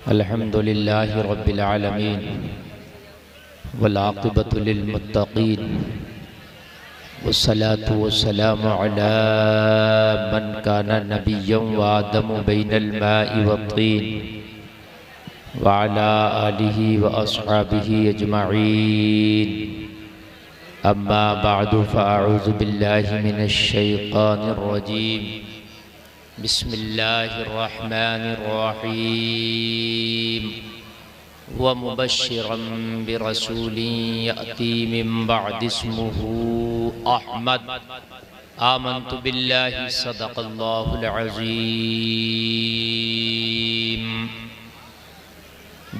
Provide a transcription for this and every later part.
अल्हम्दुलिल्लाहि रब्बिल आलमीन वल आक़िबतु लिल मुत्तक़ीन वस्सलातु वस्सलामु अला मन काना नबिय्यन व आदमु बैनल माइ वत्तीन व अला आलिहि व अस्हाबिहि अजमईन। अम्मा बअदु फ़अऊज़ु बिल्लाहि मिनश शैतानिर रजीम। बिस्मिल्लाहिर्रहमानिर्रहीम। व मुबश्शिरन बिरसूलिन यअती मिन बअदि इस्मुहु अहमद। आमन्तु बिल्लाहि सदक़ल्लाहुल अज़ीम।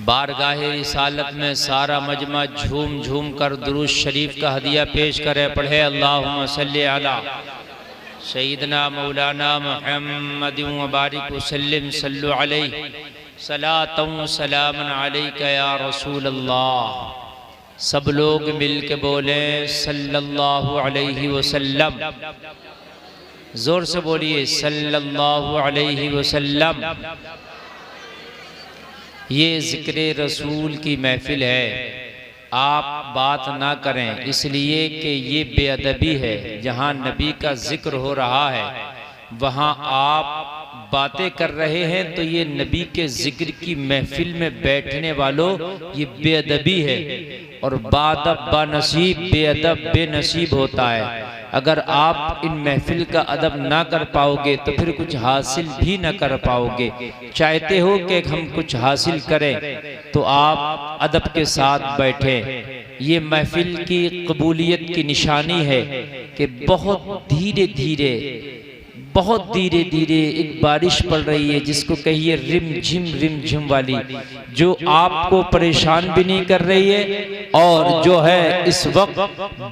बारगाहे रिसालत में सारा मजमा झूम झूम कर दुरूद शरीफ का हदिया पेश करे। पढ़े अल्लाहुम्मा सल्लि अला सय्यिदना मौलाना मुहम्मद व बारिक वसल्लिम सल्लु अलैहि सलातन व सलामन अलैका या रसूल अल्लाह। सब लोग मिल के बोले सल्लल्लाहु अलैहि वसल्लम। जोर से बोलिए सल्लल्लाहु अलैहि वसल्लम। ये ज़िक्र रसूल की महफिल है, आप बात ना करें इसलिए कि ये बेअदबी है। जहाँ नबी का जिक्र हो रहा है वहाँ आप बातें कर रहे हैं तो ये नबी के जिक्र की महफिल में बैठने वालों ये बेअदबी है। और बादब बानसीब बेअदब बेनसीब होता है। अगर आप इन महफिल का अदब ना कर पाओगे तो फिर कुछ हासिल भी ना कर पाओगे। चाहते हो कि हम कुछ हासिल करें तो आप अदब के साथ बैठें। ये महफिल की कबूलियत की निशानी है कि बहुत धीरे धीरे एक बारिश पड़ रही है जिसको कहिए रिम झिम वाली, जो आपको परेशान भी नहीं कर रही है और जो है इस वक्त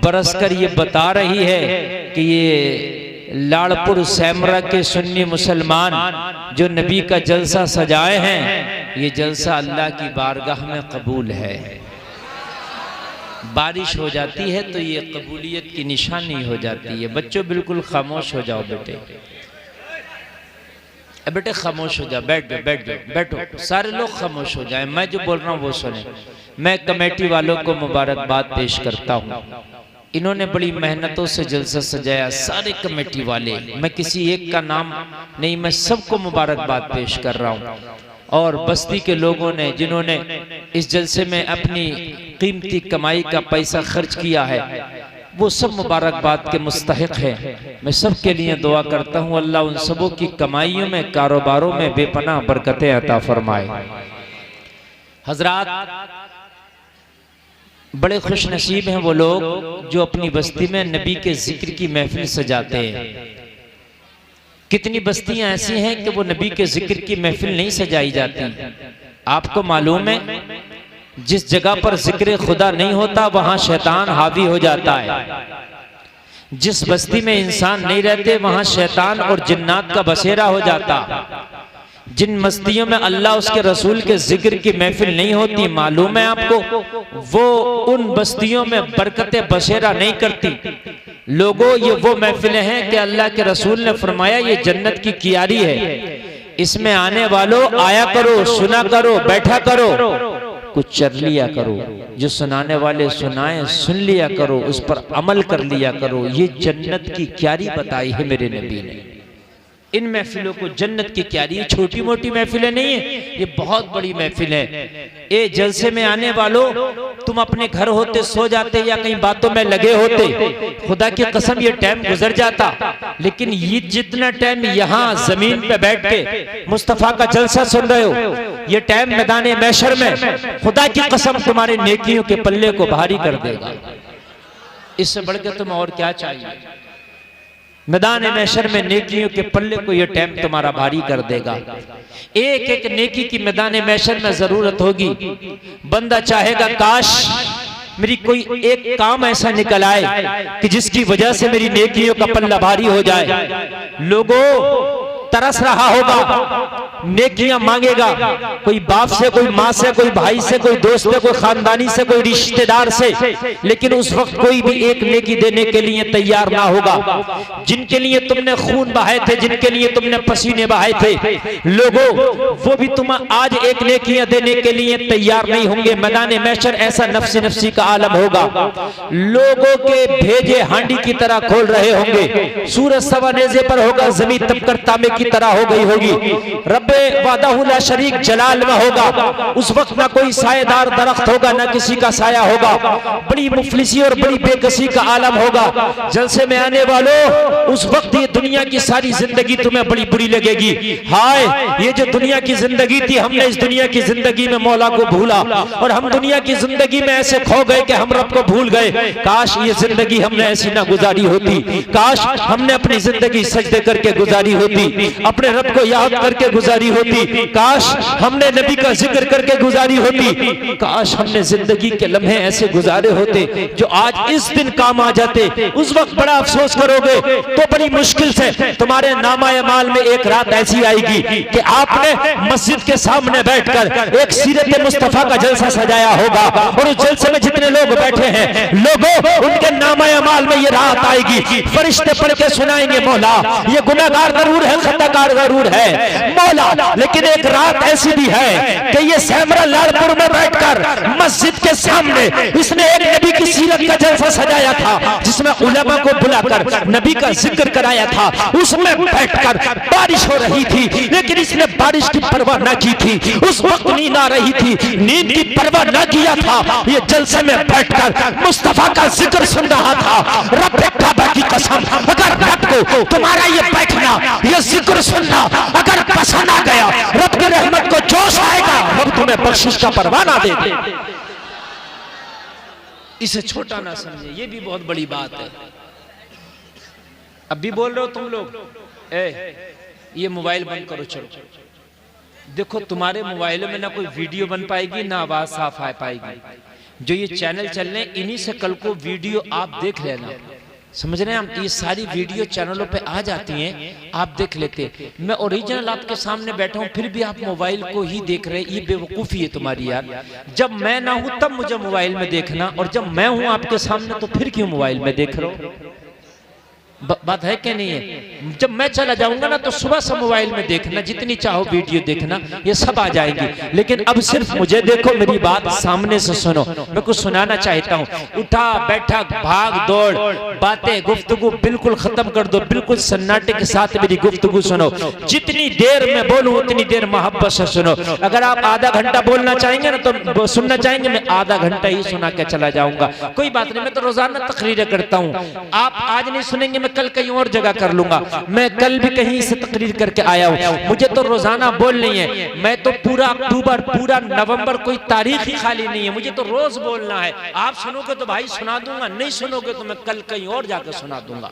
बरसकर ये बता रही है कि ये लाड़पुर सैमरा के सुन्नी मुसलमान जो नबी का जलसा सजाए हैं ये जलसा अल्लाह की बारगाह में कबूल है। बारिश हो जाती है तो ये कबूलियत की निशानी हो जाती है। बच्चों बिल्कुल खामोश हो जाओ बेटे, बेटे खामोश हो जाओ, बैठो सारे लोग खामोश हो जाएं। मैं जो बोल रहा हूँ वो सुने। मैं कमेटी वालों को मुबारकबाद पेश करता हूँ। इन्होंने बड़ी मेहनतों से जलसा सजाया, सारे कमेटी वाले। मैं किसी एक का नाम नहीं, मैं सबको मुबारकबाद पेश कर रहा हूँ। और बस्ती के लोगों ने जिन्होंने इस जलसे में अपनी कीमती कमाई का पैसा खर्च किया है वो सब मुबारकबाद के मुस्तहिक हैं। मैं सब के लिए दुआ करता हूँ अल्लाह उन सबों की कमाइयों में कारोबारों में बेपनाह बरकतें अता फरमाए। हजरात, बड़े खुश नसीब हैं वो लोग जो अपनी बस्ती में नबी के जिक्र की महफिल सजाते हैं। कितनी बस्तियां ऐसी हैं कि वो नबी के जिक्र की महफिल नहीं सजाई जाती। आपको मालूम है जिस जगह पर जिक्र खुदा नहीं होता वहां शैतान हावी हो जाता है। जिस बस्ती में इंसान नहीं रहते वहां शैतान और जिन्नात का बसेरा हो जाता। जिन बस्तियों में अल्लाह उसके रसूल के जिक्र की महफिल नहीं होती, मालूम है आपको, वो उन बस्तियों में बरकतें बसेरा नहीं करती। लोगों, ये वो महफिलें हैं कि अल्लाह के रसूल ने फरमाया ये जन्नत की कियारी है, इसमें आने वालों आया करो, सुना करो, बैठा करो, कुछ चर लिया करो। जो सुनाने वाले सुनाए सुन लिया करो, उस पर अमल कर लिया करो। ये जन्नत की क्यारी बताई है मेरे नबी ने। इन महफिलों को जन्नत की क्यारी, ये छोटी मोटी महफिलें नहीं है, ये बहुत बड़ी महफिल है। ए जलसे में आने वालों, तुम अपने घर होते सो जाते या कहीं बातों में लगे होते, खुदा की कसम ये टाइम गुजर जाता। लेकिन ये जितना टाइम यहाँ जमीन पे बैठ के मुस्तफा का जलसा सुन रहे हो, ये टाइम मैदान महशर में खुदा की कसम तुम्हारे नेकियों के पल्ले को भारी कर देगा। इससे बढ़कर तुम्हें और क्या चाहिए? मैदान महशर में नेकियों के पल्ले को यह टाइम तुम्हारा भारी कर देगा। एक एक नेकी की मैदान महशर में जरूरत होगी। बंदा चाहेगा काश मेरी कोई एक काम ऐसा निकल आए कि जिसकी वजह से मेरी नेकियों का पल्ला भारी हो जाए। लोगों, तरस रहा होगा, नेकियां मांगेगा, कोई बाप से, कोई माँ से, कोई भाई से, कोई दोस्त से, कोई खानदानी से, कोई रिश्तेदार से, लेकिन उस वक्त कोई भी एक नेकी देने के लिए तैयार ना होगा। जिनके लिए तुमने खून बहाए थे, जिनके लिए तुमने पसीने बहाए थे, लोगों वो भी तुम आज एक नेकियां देने के लिए तैयार नहीं होंगे। मैदान महशर ऐसा नफ्सी नफ्सी का आलम होगा, लोगों के भेजे हांडी की तरह खोल रहे होंगे, सूरज सवा नेज़े पर होगा, जमीन तपकर तांबे की तरह हो गई होगी, रब्बे वादहु ला शरीक जलाल में होगा। उस वक्त ना कोई सायेदार दरख्त होगा, ना किसी का साया होगा, बड़ी मुफलिसी और बड़ी बेकसी का आलम होगा। जलसे में आने वालों, उस वक्त ये दुनिया की सारी जिंदगी तुम्हें बड़ी बुरी लगेगी। हाय, ये जो दुनिया की जिंदगी थी, हमने इस दुनिया की जिंदगी में मौला को भूला और हम दुनिया की जिंदगी में ऐसे खो गए कि हम रब को भूल गए। काश ये जिंदगी हमने ऐसी ना गुजारी होती, काश हमने अपनी जिंदगी सजदे करके गुजारी होती, अपने रब को याद करके गुजारी होती, काश हमने नबी का जिक्र करके गुजारी होती, काश हमने जिंदगी के लम्हे ऐसे गुजारे होते जो आज इस दिन काम आ जाते। उस वक्त बड़ा अफसोस करोगे तो बड़ी मुश्किल से तुम्हारे नामाए माल में एक रात ऐसी आएगी कि आपने मस्जिद के सामने बैठकर एक सीरत मुस्तफा का जलसा सजाया होगा और उस जलसे में जितने लोग बैठे हैं, लोगों उनके नामाए माल में ये रात आएगी, फरिश्ते पढ़ के सुनाएंगे, मौला ये गुनाहगार जरूर है, खताकार जरूर है मौला, लेकिन एक रात ऐसी भी है कि ये सैमरा लालपुर में बैठकर मस्जिद के सामने इसने एक नबी की सीरत का जलसा सजाया था, जिसमें उलमा को बुलाकर नबी का जिक्र कराया था। उसमें बैठकर बारिश हो रही थी, लेकिन इसने बारिश की परवाह न की थी। उस वक्त नींद आ रही थी, नींद की परवाह न किया था। ये जलसे में बैठकर मुस्तफा का जिक्र सुन रहा था। रब काबा की कसम, अगर रब को तुम्हारा ये बैठना, ये जिक्र सुनना अगर पसंद आ गया, रब की रहमत को जोश आएगा, रब तुम्हें बख्शिश का परवाना दे दे। इसे छोटा ना समझे, ये भी बहुत बड़ी बात है। अब भी बोल रहे हो तुम लोग, ये मोबाइल बंद करो, चलो देखो तुम्हारे मोबाइलों में ना कोई वीडियो बन पाएगी, ना आवाज साफ आ पाएगी। जो ये चैनल चल रहे हैं, इन्हीं से कल को वीडियो आप देख लेना, समझ रहे हैं हम। ये सारी वीडियो चैनलों पे आ जाती हैं, आप देख लेते। मैं ओरिजिनल आपके सामने बैठा हूँ, फिर भी आप मोबाइल को ही देख रहे, ये बेवकूफ़ी है तुम्हारी यार। जब मैं ना हूँ तब मुझे मोबाइल में देखना, और जब मैं हूँ आपके सामने तो फिर क्यों मोबाइल में देख रहे हो? बात है कि नहीं है? जब मैं चला जाऊंगा ना तो सुबह से मोबाइल में देखना, जितनी चाहो वीडियो देखना, ये सब आ जाएंगी। लेकिन अब सिर्फ मुझे देखो, मेरी बात सामने से सुनो, मैं कुछ सुनाना चाहता हूँ। उठा बैठा भाग दौड़ बातें गुफ्तगू बिल्कुल खत्म कर दो, बिल्कुल सन्नाटे के साथ मेरी गुफ्तगू सुनो। जितनी देर मैं बोलूँ उतनी देर मोहब्बत से सुनो। अगर आप आधा घंटा बोलना चाहेंगे ना तो सुनना चाहेंगे, मैं आधा घंटा ही सुना के चला जाऊंगा, कोई बात नहीं। मैं तो रोजाना तकरीरें करता हूँ, आप आज नहीं सुनेंगे, मैं कल कहीं और जगह कर लूंगा। मैं कल भी कहीं से तकरीर करके आया हूं, मुझे तो रोजाना बोलनी है। मैं तो पूरा अक्टूबर, पूरा नवंबर, कोई तारीख ही खाली नहीं है, मुझे तो रोज बोलना है। आप सुनोगे तो भाई सुना दूंगा, नहीं सुनोगे तो मैं कल कहीं और जाकर सुना दूंगा।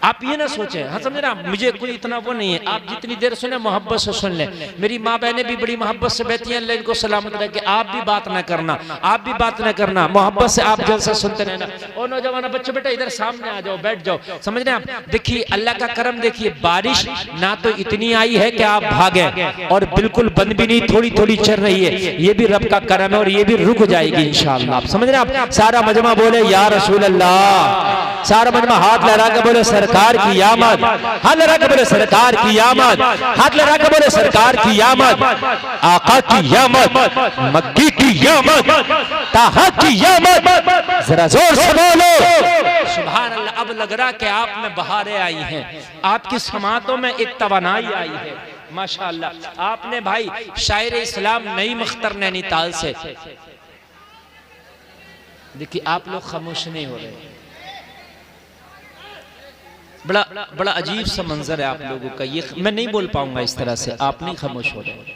आप ये ना सोचें, हाँ समझ रहे, मुझे कोई इतना वो नहीं है। आप जितनी देर सुने मोहब्बत से सुन लें। मेरी माँ बहनें भी बड़ी मोहब्बत से बैठी हैं, अल्लाह इनको सलामत रखे। आप भी बात ना करना, आप भी बात ना करना, मोहब्बत से आप जलसा सुनते रहना। और नौजवान बच्चे बेटा इधर सामने आ जाओ, बैठ जाओ, समझ रहे हैं आप। देखिए अल्लाह का करम, देखिए बारिश ना तो इतनी आई है कि आप भागे, और बिल्कुल बंद भी नहीं, थोड़ी थोड़ी चल रही है। ये भी रब का करम है, और ये भी रुक जाएगी इंशाअल्लाह। आप समझ रहे हैं आप। सारा मजमा बोले या रसूल अल्लाह, सारा मजमा हाथ लगा के बोले सरकार की आमद, हाथ लगा के बोले सरकार की आमद, हाथ लगा के बोले सरकार की आमद, आका की आमद, मक्की की आमद, ताहा की आमद, जरा जोर से बोलो सुभान अल्लाह। अब लग रहा कि आप में बहारें आई हैं, आपकी समातों में एक तवानाई आई है माशाअल्लाह। आपने भाई शायर इस्लाम नईम अख्तर नैनीताल से, देखिए आप लोग खामोश नहीं हो रहे, बड़ा बड़ा अजीब सा मंजर है आप लोगों का। ये मैं नहीं बोल पाऊंगा इस तरह से, आप नहीं खामोश हो रहे।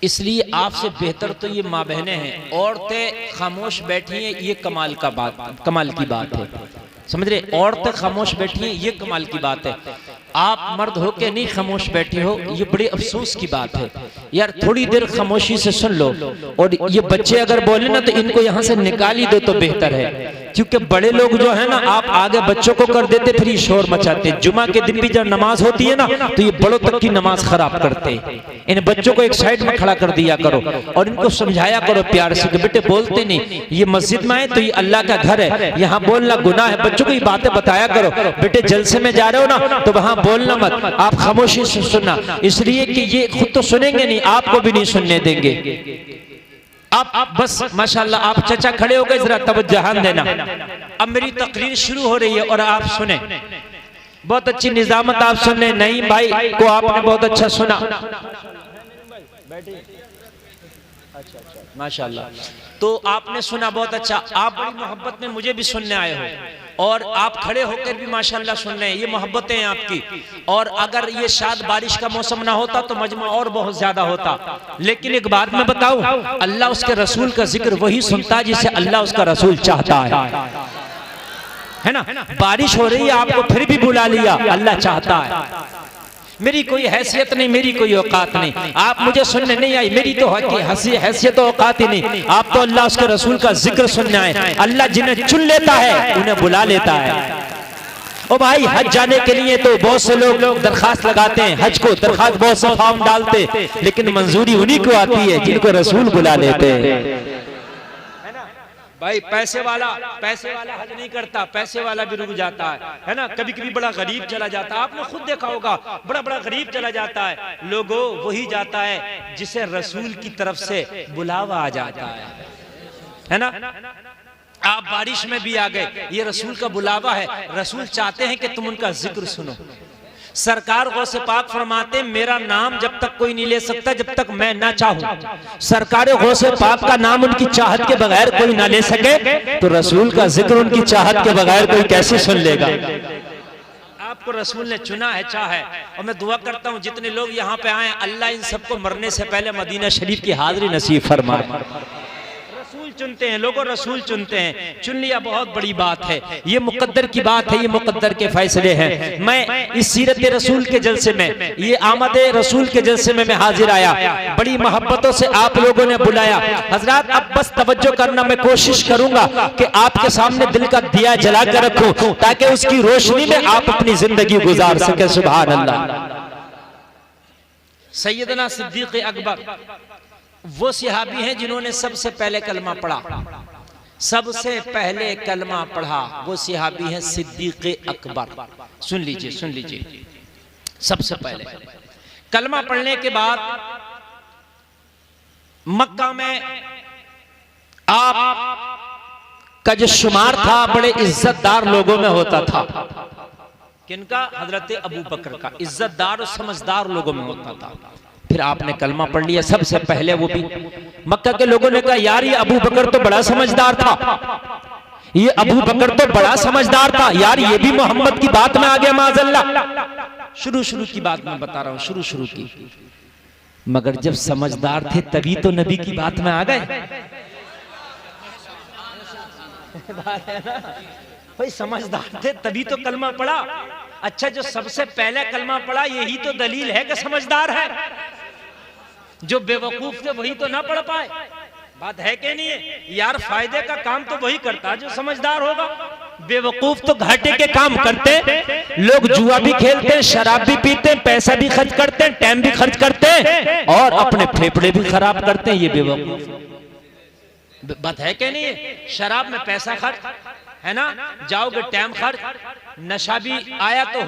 इसलिए आपसे बेहतर तो ये माँ बहनें हैं, औरतें खामोश बैठी हैं, ये कमाल की बात है, समझ रहे। औरतें खामोश बैठी हैं, ये कमाल की बात है। आप मर्द होके नहीं खामोश बैठे हो, ये बड़े अफसोस की बात है यार। थोड़ी देर खामोशी से सुन लो। और ये बच्चे अगर बोले ना तो इनको यहाँ से निकाल ही दो तो बेहतर है। क्योंकि बड़े लोग जो है ना, आप आगे बच्चों को कर देते, फिर ये शोर मचाते। जुमा के दिन भी जब नमाज होती है ना, तो ये बड़ों तक की नमाज खराब करते। इन बच्चों को एक साइड में खड़ा कर दिया करो और इनको समझाया करो प्यार से कि बेटे बोलते नहीं, ये मस्जिद में आए तो ये अल्लाह का घर है, यहाँ बोलना गुनाह है। बच्चों को ये बातें बताया करो, बेटे जलसे में जा रहे हो ना तो वहां बोलना मत, आप खामोशी से सुनना, इसलिए कि ये खुद तो सुनेंगे नहीं, आपको भी नहीं सुनने देंगे। आप बस माशाल्लाह, आप चचा खड़े हो गए, जरा तवज्जो देना। अब मेरी तकरीर शुरू हो रही है और आप सुने, बहुत अच्छी निजामत आप सुन रहे। नहीं भाई को आपने बहुत अच्छा सुना, माशाल्लाह, तो आपने सुना बहुत अच्छा। आप बड़ी मोहब्बत में मुझे भी सुनने आए हो और आप खड़े होकर भी माशाल्लाह सुन रहे हैं, ये मोहब्बतें हैं आपकी। और अगर ये शायद बारिश का मौसम ना होता तो मजमा और बहुत ज्यादा होता। लेकिन एक बात मैं बताऊं, अल्लाह उसके रसूल का जिक्र वही सुनता है जिसे अल्लाह उसका रसूल चाहता है ना। बारिश हो रही है, आपको फिर भी बुला लिया, अल्लाह चाहता है। मेरी कोई हैसियत नहीं, मेरी कोई औकात नहीं, आप मुझे सुनने नहीं आई, मेरी तो हैसियत औकात ही नहीं। आप तो अल्लाह उसके रसूल का जिक्र सुनने आए। अल्लाह जिन्हें चुन लेता है उन्हें बुला लेता है। ओ भाई, हज जाने के लिए तो बहुत से लोग दरखास्त लगाते हैं, हज को दरखास्त बहुत से फॉर्म डालते, लेकिन मंजूरी उन्हीं को आती है जिनको रसूल बुला लेते हैं। भाई पैसे वाला हज नहीं करता, पैसे वाला भी रुक जाता है ना। कभी कभी बड़ा गरीब चला जाता है, आपने खुद देखा होगा, बड़ा गरीब चला जाता है। लोगों, वही जाता है जिसे रसूल की तरफ से बुलावा आ जाता है ना। आप बारिश में भी आ गए, ये रसूल का बुलावा है। रसूल चाहते हैं कि तुम उनका जिक्र सुनो। सरकार गौसे पाक फरमाते, मेरा नाम जब तक कोई नहीं ले सकता जब तक मैं ना चाहूं। सरकार गौसे पाक का नाम उनकी चाहत के बगैर कोई ना ले सके, तो रसूल का जिक्र उनकी चाहत के बगैर कोई कैसे सुन लेगा। आपको रसूल ने चुना है, चाहा है। और मैं दुआ करता हूं जितने लोग यहाँ पे आए, अल्लाह इन सबको मरने से पहले मदीना शरीफ की हाजिरी नसीब फरमाए। रसूल चुनते हैं लोगों, रसूल चुनते हैं, चुन लिया बहुत बड़ी बात है। ये मुकद्दर की बात है, ये मुकद्दर के फैसले हैं। मैं इस सीरत रसूल के जलसे में, ये आमद रसूल के जलसे में मैं हाजिर आया, बड़ी मोहब्बतों से आप लोगों ने बुलाया। हजरात, अब बस तवज्जो करना, मैं कोशिश करूंगा कि आपके सामने दिल का दिया जला कर रखूं ताकि उसकी रोशनी में आप अपनी जिंदगी गुजार सके। सुभान अल्लाह। सैयदना सिद्दीक अकबर वो सहाबी हैं जिन्होंने सबसे पहले कलमा पढ़ा, सबसे पहले कलमा पढ़ा। वो सहाबी हैं सिद्दीक अकबर। सुन लीजिए, सबसे पहले कलमा पढ़ने के बाद मक्का में आप का जो शुमार था बड़े इज्जतदार लोगों में होता था। किनका? हजरत अबू बकर का। इज्जतदार और समझदार लोगों में होता था। फिर आपने कलमा पढ़ लिया सबसे पहले। वो भी मक्का के लोगों ने कहा, यार ये अबू बकर तो बड़ा समझदार था, ये अबू बकर तो बड़ा समझदार था, यार ये भी मोहम्मद की बात में आ गया माज़अल्लाह। शुरू की बात मैं बता रहा हूं, शुरू की। मगर जब समझदार थे तभी तो नबी की बात में आ गए। भाई समझदार थे तभी तो कलमा पढ़ा। अच्छा, जो सबसे पहले कलमा पढ़ा यही तो दलील है कि समझदार है। जो बेवकूफ थे वही तो ना पढ़ पाए। बात है कि नहीं है यार? फायदे का काम तो वही करता जो समझदार होगा। बेवकूफ तो घाटे के काम करते। लोग जुआ भी खेलते, शराब भी पीते, पैसा भी खर्च करते, टाइम भी खर्च करते और अपने फेफड़े भी खराब करते हैं। ये बेवकूफ। बात है कि नहीं है? शराब में पैसा खर्च है ना, जाओगे टाइम खर्च, नशा भी आया तो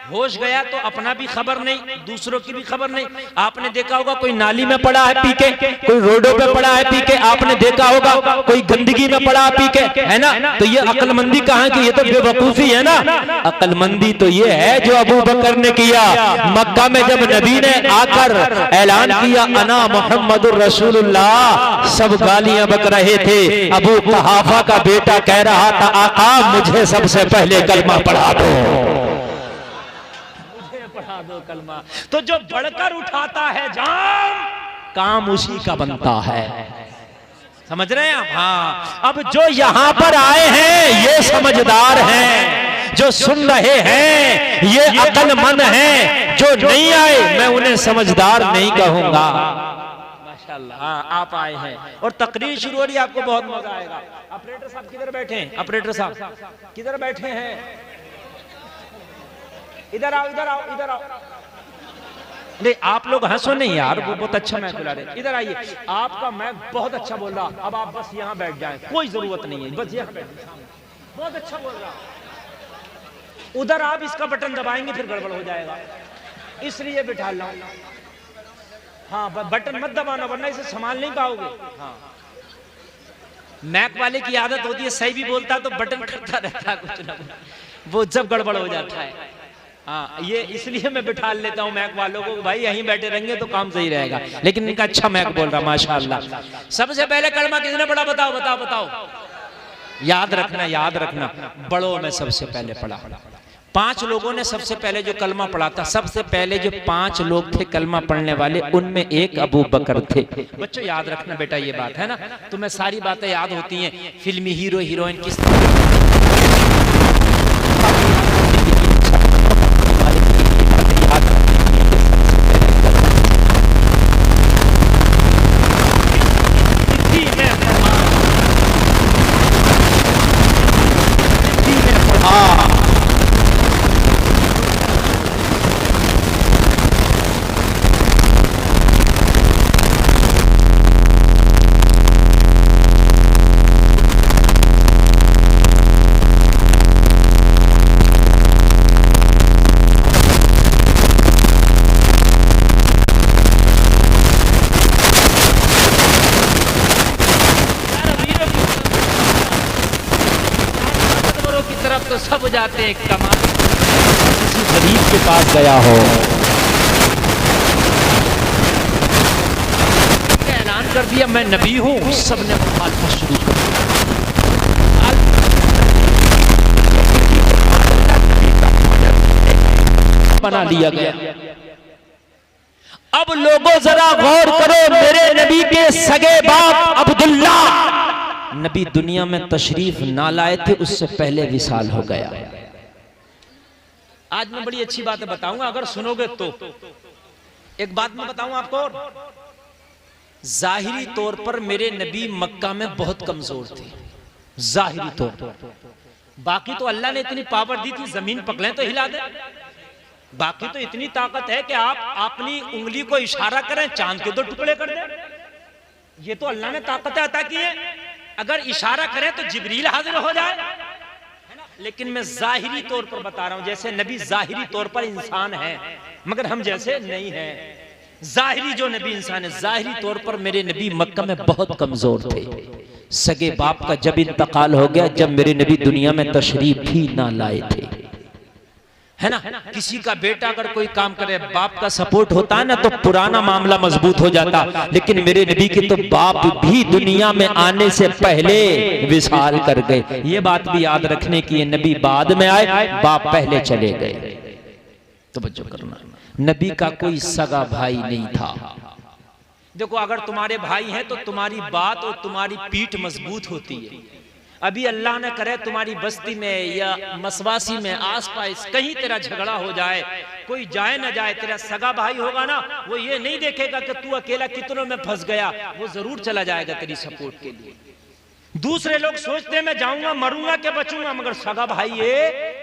होश गया तो अपना भी खबर नहीं, दूसरों की भी खबर नहीं। आपने देखा होगा कोई नाली में पड़ा है पी के, कोई रोडों पे पड़ा है पी के, आपने देखा होगा कोई गंदगी में पड़ा है पी के, है ना। तो ये अक्लमंदी कहाँ की? ये तो बेवकूफी है ना। अक्लमंदी तो ये है जो अबू बकर ने किया। मक्का में जब नबी ने आकर ऐलान किया अना मुहम्मदुर रसूलुल्लाह, सब गालियां बक रहे थे। अबू कुहाफा का बेटा कह रहा था, आका मुझे सबसे पहले कलमा पढ़ा दो, पढ़ा दो कलमा। तो जो बढ़कर उठाता है जाम, काम उसी का बनता है। समझ रहे हैं आप? हाँ। अब जो यहां पर आए हैं ये समझदार हैं, जो सुन रहे हैं ये अक्लमंद हैं, जो नहीं आए मैं उन्हें समझदार नहीं कहूंगा। माशाल्लाह। हाँ, आप आए हैं और तकरीर शुरू हो रही है, आपको बहुत मजा आएगा। ऑपरेटर साहब किधर बैठे हैं? ऑपरेटर साहब किधर बैठे हैं? इधर आओ, इधर आओ, इधर आओ। नहीं, आप लोग हंसो नहीं यार, वो बहुत अच्छा मैच बुला रहे। इधर आइए, आपका मैच बहुत अच्छा बोल रहा, अब आप बस यहाँ बैठ जाएं, कोई जरूरत नहीं है, बस यहाँ बैठ जाएं। बहुत अच्छा बोल रहा। उधर आप इसका बटन दबाएंगे फिर गड़बड़ हो जाएगा, इसलिए बिठा लो। हाँ, बटन मत दबाना वरना इसे संभाल नहीं पाओगे। हाँ, मैक वाले की आदत होती है, सही भी बोलता है तो बटन करता रहता है कुछ ना कुछ, वो जब गड़बड़ हो जाता है। हाँ, ये इसलिए मैं बिठा लेता हूँ मैक वालों को, भाई यहीं बैठे रहेंगे तो काम सही रहेगा। लेकिन इनका अच्छा मैक बोल रहा माशाल्लाह। सबसे पहले कलमा किसने पढ़ा? बताओ बताओ बताओ। याद रखना, याद रखना, बड़ों में सबसे पहले पढ़ा। 5 लोगों ने सबसे पहले जो कलमा पढ़ा था, सबसे पहले जो 5 लोग थे कलमा पढ़ने वाले, उनमें एक अबू बकर थे। बच्चों याद रखना बेटा, ये बात है ना, तुम्हें सारी बातें याद होती हैं। फिल्मी हीरो हीरोइन किस तो सब जाते हैं कमाल। किसी गरीब के पास गया हो, ऐलान कर दिया मैं नबी हूं, सबने मुखालफत शुरू कर बना लिया गया। अब लोगों जरा गौर करो, मेरे नबी के सगे बाप अब्दुल्ला नबी दुनिया में तशरीफ ना लाए थे, उससे पहले विसाल हो गया। आज मैं बड़ी अच्छी बात बताऊंगा, अगर सुनोगे तो। एक बात मैं बताऊं आपको, जाहिरी तौर पर मेरे नबी मक्का में बहुत कमजोर थे, जाहिरी तौर पर। बाकी तो अल्लाह ने इतनी पावर दी थी, जमीन पकड़े तो हिला दे। बाकी तो इतनी ताकत है कि आप अपनी उंगली को इशारा करें, चांद के 2 टुकड़े कर दें। ये तो अल्लाह ने ताकतें अता की है। अगर इशारा करें तो जिब्रील हाजिर हो जाए। लेकिन मैं जाहिरी तौर पर बता रहा हूं, जैसे नबी जाहिरी तौर पर इंसान है, मगर हम जैसे नहीं हैं। जाहिरी जो नबी इंसान है, जाहिरी तौर पर मेरे नबी मक्का में बहुत कमजोर थे। सगे बाप का जब इंतकाल हो गया, जब मेरे नबी दुनिया में तशरीफ भी ना लाए थे, है ना। किसी का बेटा अगर कोई काम करे, बाप का सपोर्ट होता है ना, तो पुराना मामला मजबूत हो जाता। लेकिन मेरे नबी के तो बाप भी दुनिया में आने से पहले विसाल कर गए। ये बात भी याद रखने की है, नबी बाद में आए, बाप पहले चले गए। तो बच्चों करना, नबी का कोई सगा भाई नहीं था। देखो, अगर तुम्हारे भाई हैं तो तुम्हारी बात और तुम्हारी पीठ मजबूत होती है। अभी अल्लाह न करे तुम्हारी बस्ती में या मसवासी में आसपास कहीं तेरा झगड़ा हो जाए, कोई जाए न जाए, तेरा सगा भाई होगा ना, वो ये नहीं देखेगा कि तू अकेला कितनों में फंस गया, वो जरूर चला जाएगा तेरी सपोर्ट के लिए। दूसरे लोग सोचते मैं जाऊंगा मरूंगा के बचूंगा, मगर सगा भाई ये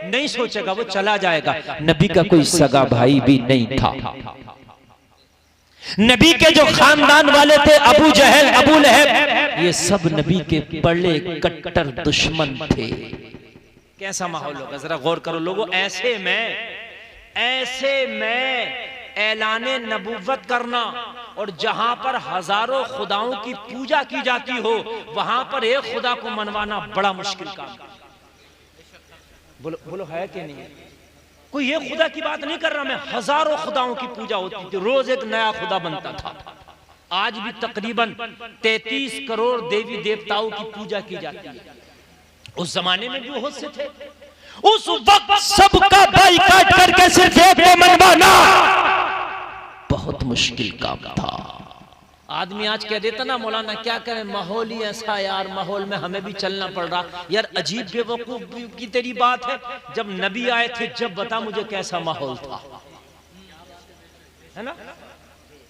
नहीं सोचेगा, वो चला जाएगा। नबी का कोई सगा भाई भी नहीं था। नबी के जो खानदान वाले थे, अबू जहल, अबू लहब, ये सब नबी के बड़े कट्टर दुश्मन थे। कैसा माहौल होगा जरा गौर करो लोगों। ऐसे में ऐलाने नबुव्वत करना, और जहां पर हजारों खुदाओं की पूजा की जाती हो, वहां पर एक खुदा को मनवाना बड़ा मुश्किल काम। बोलो बोलो, है कि नहीं? कोई ये खुदा की बात नहीं कर रहा मैं, हजारों खुदाओं की पूजा होती थी, रोज एक नया खुदा बनता था। आज भी तकरीबन 33 करोड़ देवी देवताओं की पूजा की जाती है। उस जमाने में भी बहुत से थे। उस वक्त सबका बाइकाट करके सिर्फ एक को मनवाना बहुत मुश्किल काम था। आदमी आज कह देता ना, मौलाना क्या करें, माहौल ही ऐसा यार, माहौल में हमें भी चलना पड़ रहा। यार अजीब बेवकूफ की तेरी बात है, जब नबी आए थे, जब बता मुझे कैसा माहौल था, है ना।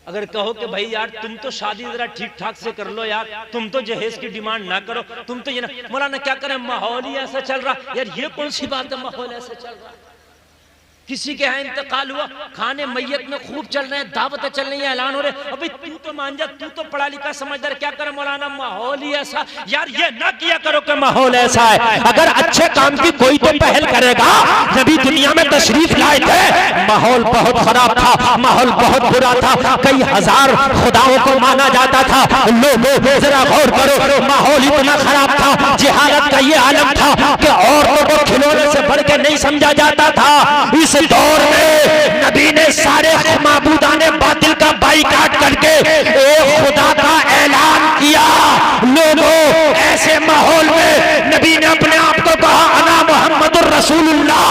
अगर कहो कि भाई यार तुम तो शादी जरा ठीक ठाक से कर लो यार, तुम तो जहेज की डिमांड ना करो, तुम तो ये ना, मौलाना क्या करें, माहौल ही ऐसा चल रहा। यार ये कौन सी बात है, माहौल ऐसा चल रहा। किसी के यहाँ इंतकाल हुआ, खाने मैयत में खूब चल रहे हैं, दावतें चल रही हैं, ऐलान हो रहे, अभी तू तो मान जा, तू तो पढ़ा लिखा समझदार, क्या करे मौलाना, माहौल ही ऐसा। यार ये ना किया करो कि माहौल ऐसा है। अगर अच्छे काम की कोई तो पहल करेगा। नबी दुनिया में तशरीफ लाए थे, माहौल बहुत खराब था, माहौल बहुत बुरा था, कई हजार खुदाओं को माना जाता था। लोगों जरा गौर करो, माहौल इतना खराब था, जिहालत का ये आलम था कि औरतों को खिलौने से बढ़ के नहीं समझा जाता था। इस दौर में नबी ने सारे माबूदाने बातिल का बाइकाट करके एक खुदा का ऐलान किया। लोगों ऐसे माहौल में नबी ने अपने आप को कहा अना मुहम्मदुर रसूलुल्लाह।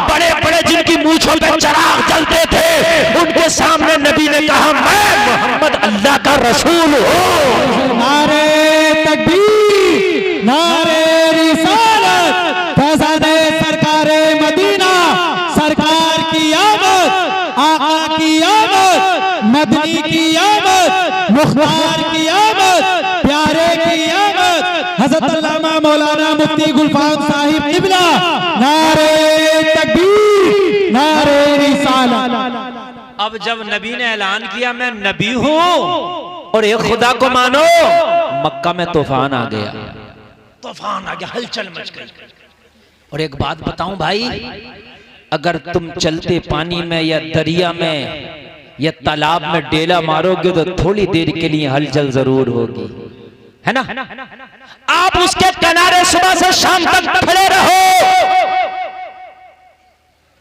बड़े बड़े जिनकी मूंछों पे चिराग जलते थे, उनके सामने नबी ने कहा मैं मोहम्मद अल्लाह का रसूल हूं। नारे तकबीर, नारे रिसालत, फैज़ादे सरकारे मदीना, सरकार की आमद, आका की आमद, मदनी की आमद, मुख्तार की आमद, प्यारे की आमद, हज़रत अल्लामा मौलाना मुफ्ती गुलफाम साहिब क़िबला। नारे तकबीर, नारे रिसालत। अब जब नबी ने ऐलान किया मैं नबी हूं और एक खुदा को मानो, मक्का में तूफान आ गया, तूफान आ गया, हलचल मच गई। और एक बात बताऊं भाई, अगर तुम चलते पानी में या दरिया में या तालाब में डेला मारोगे तो थोड़ी देर के लिए हलचल जरूर होगी, है ना। आप उसके किनारे सुबह से शाम तक खड़े रहो।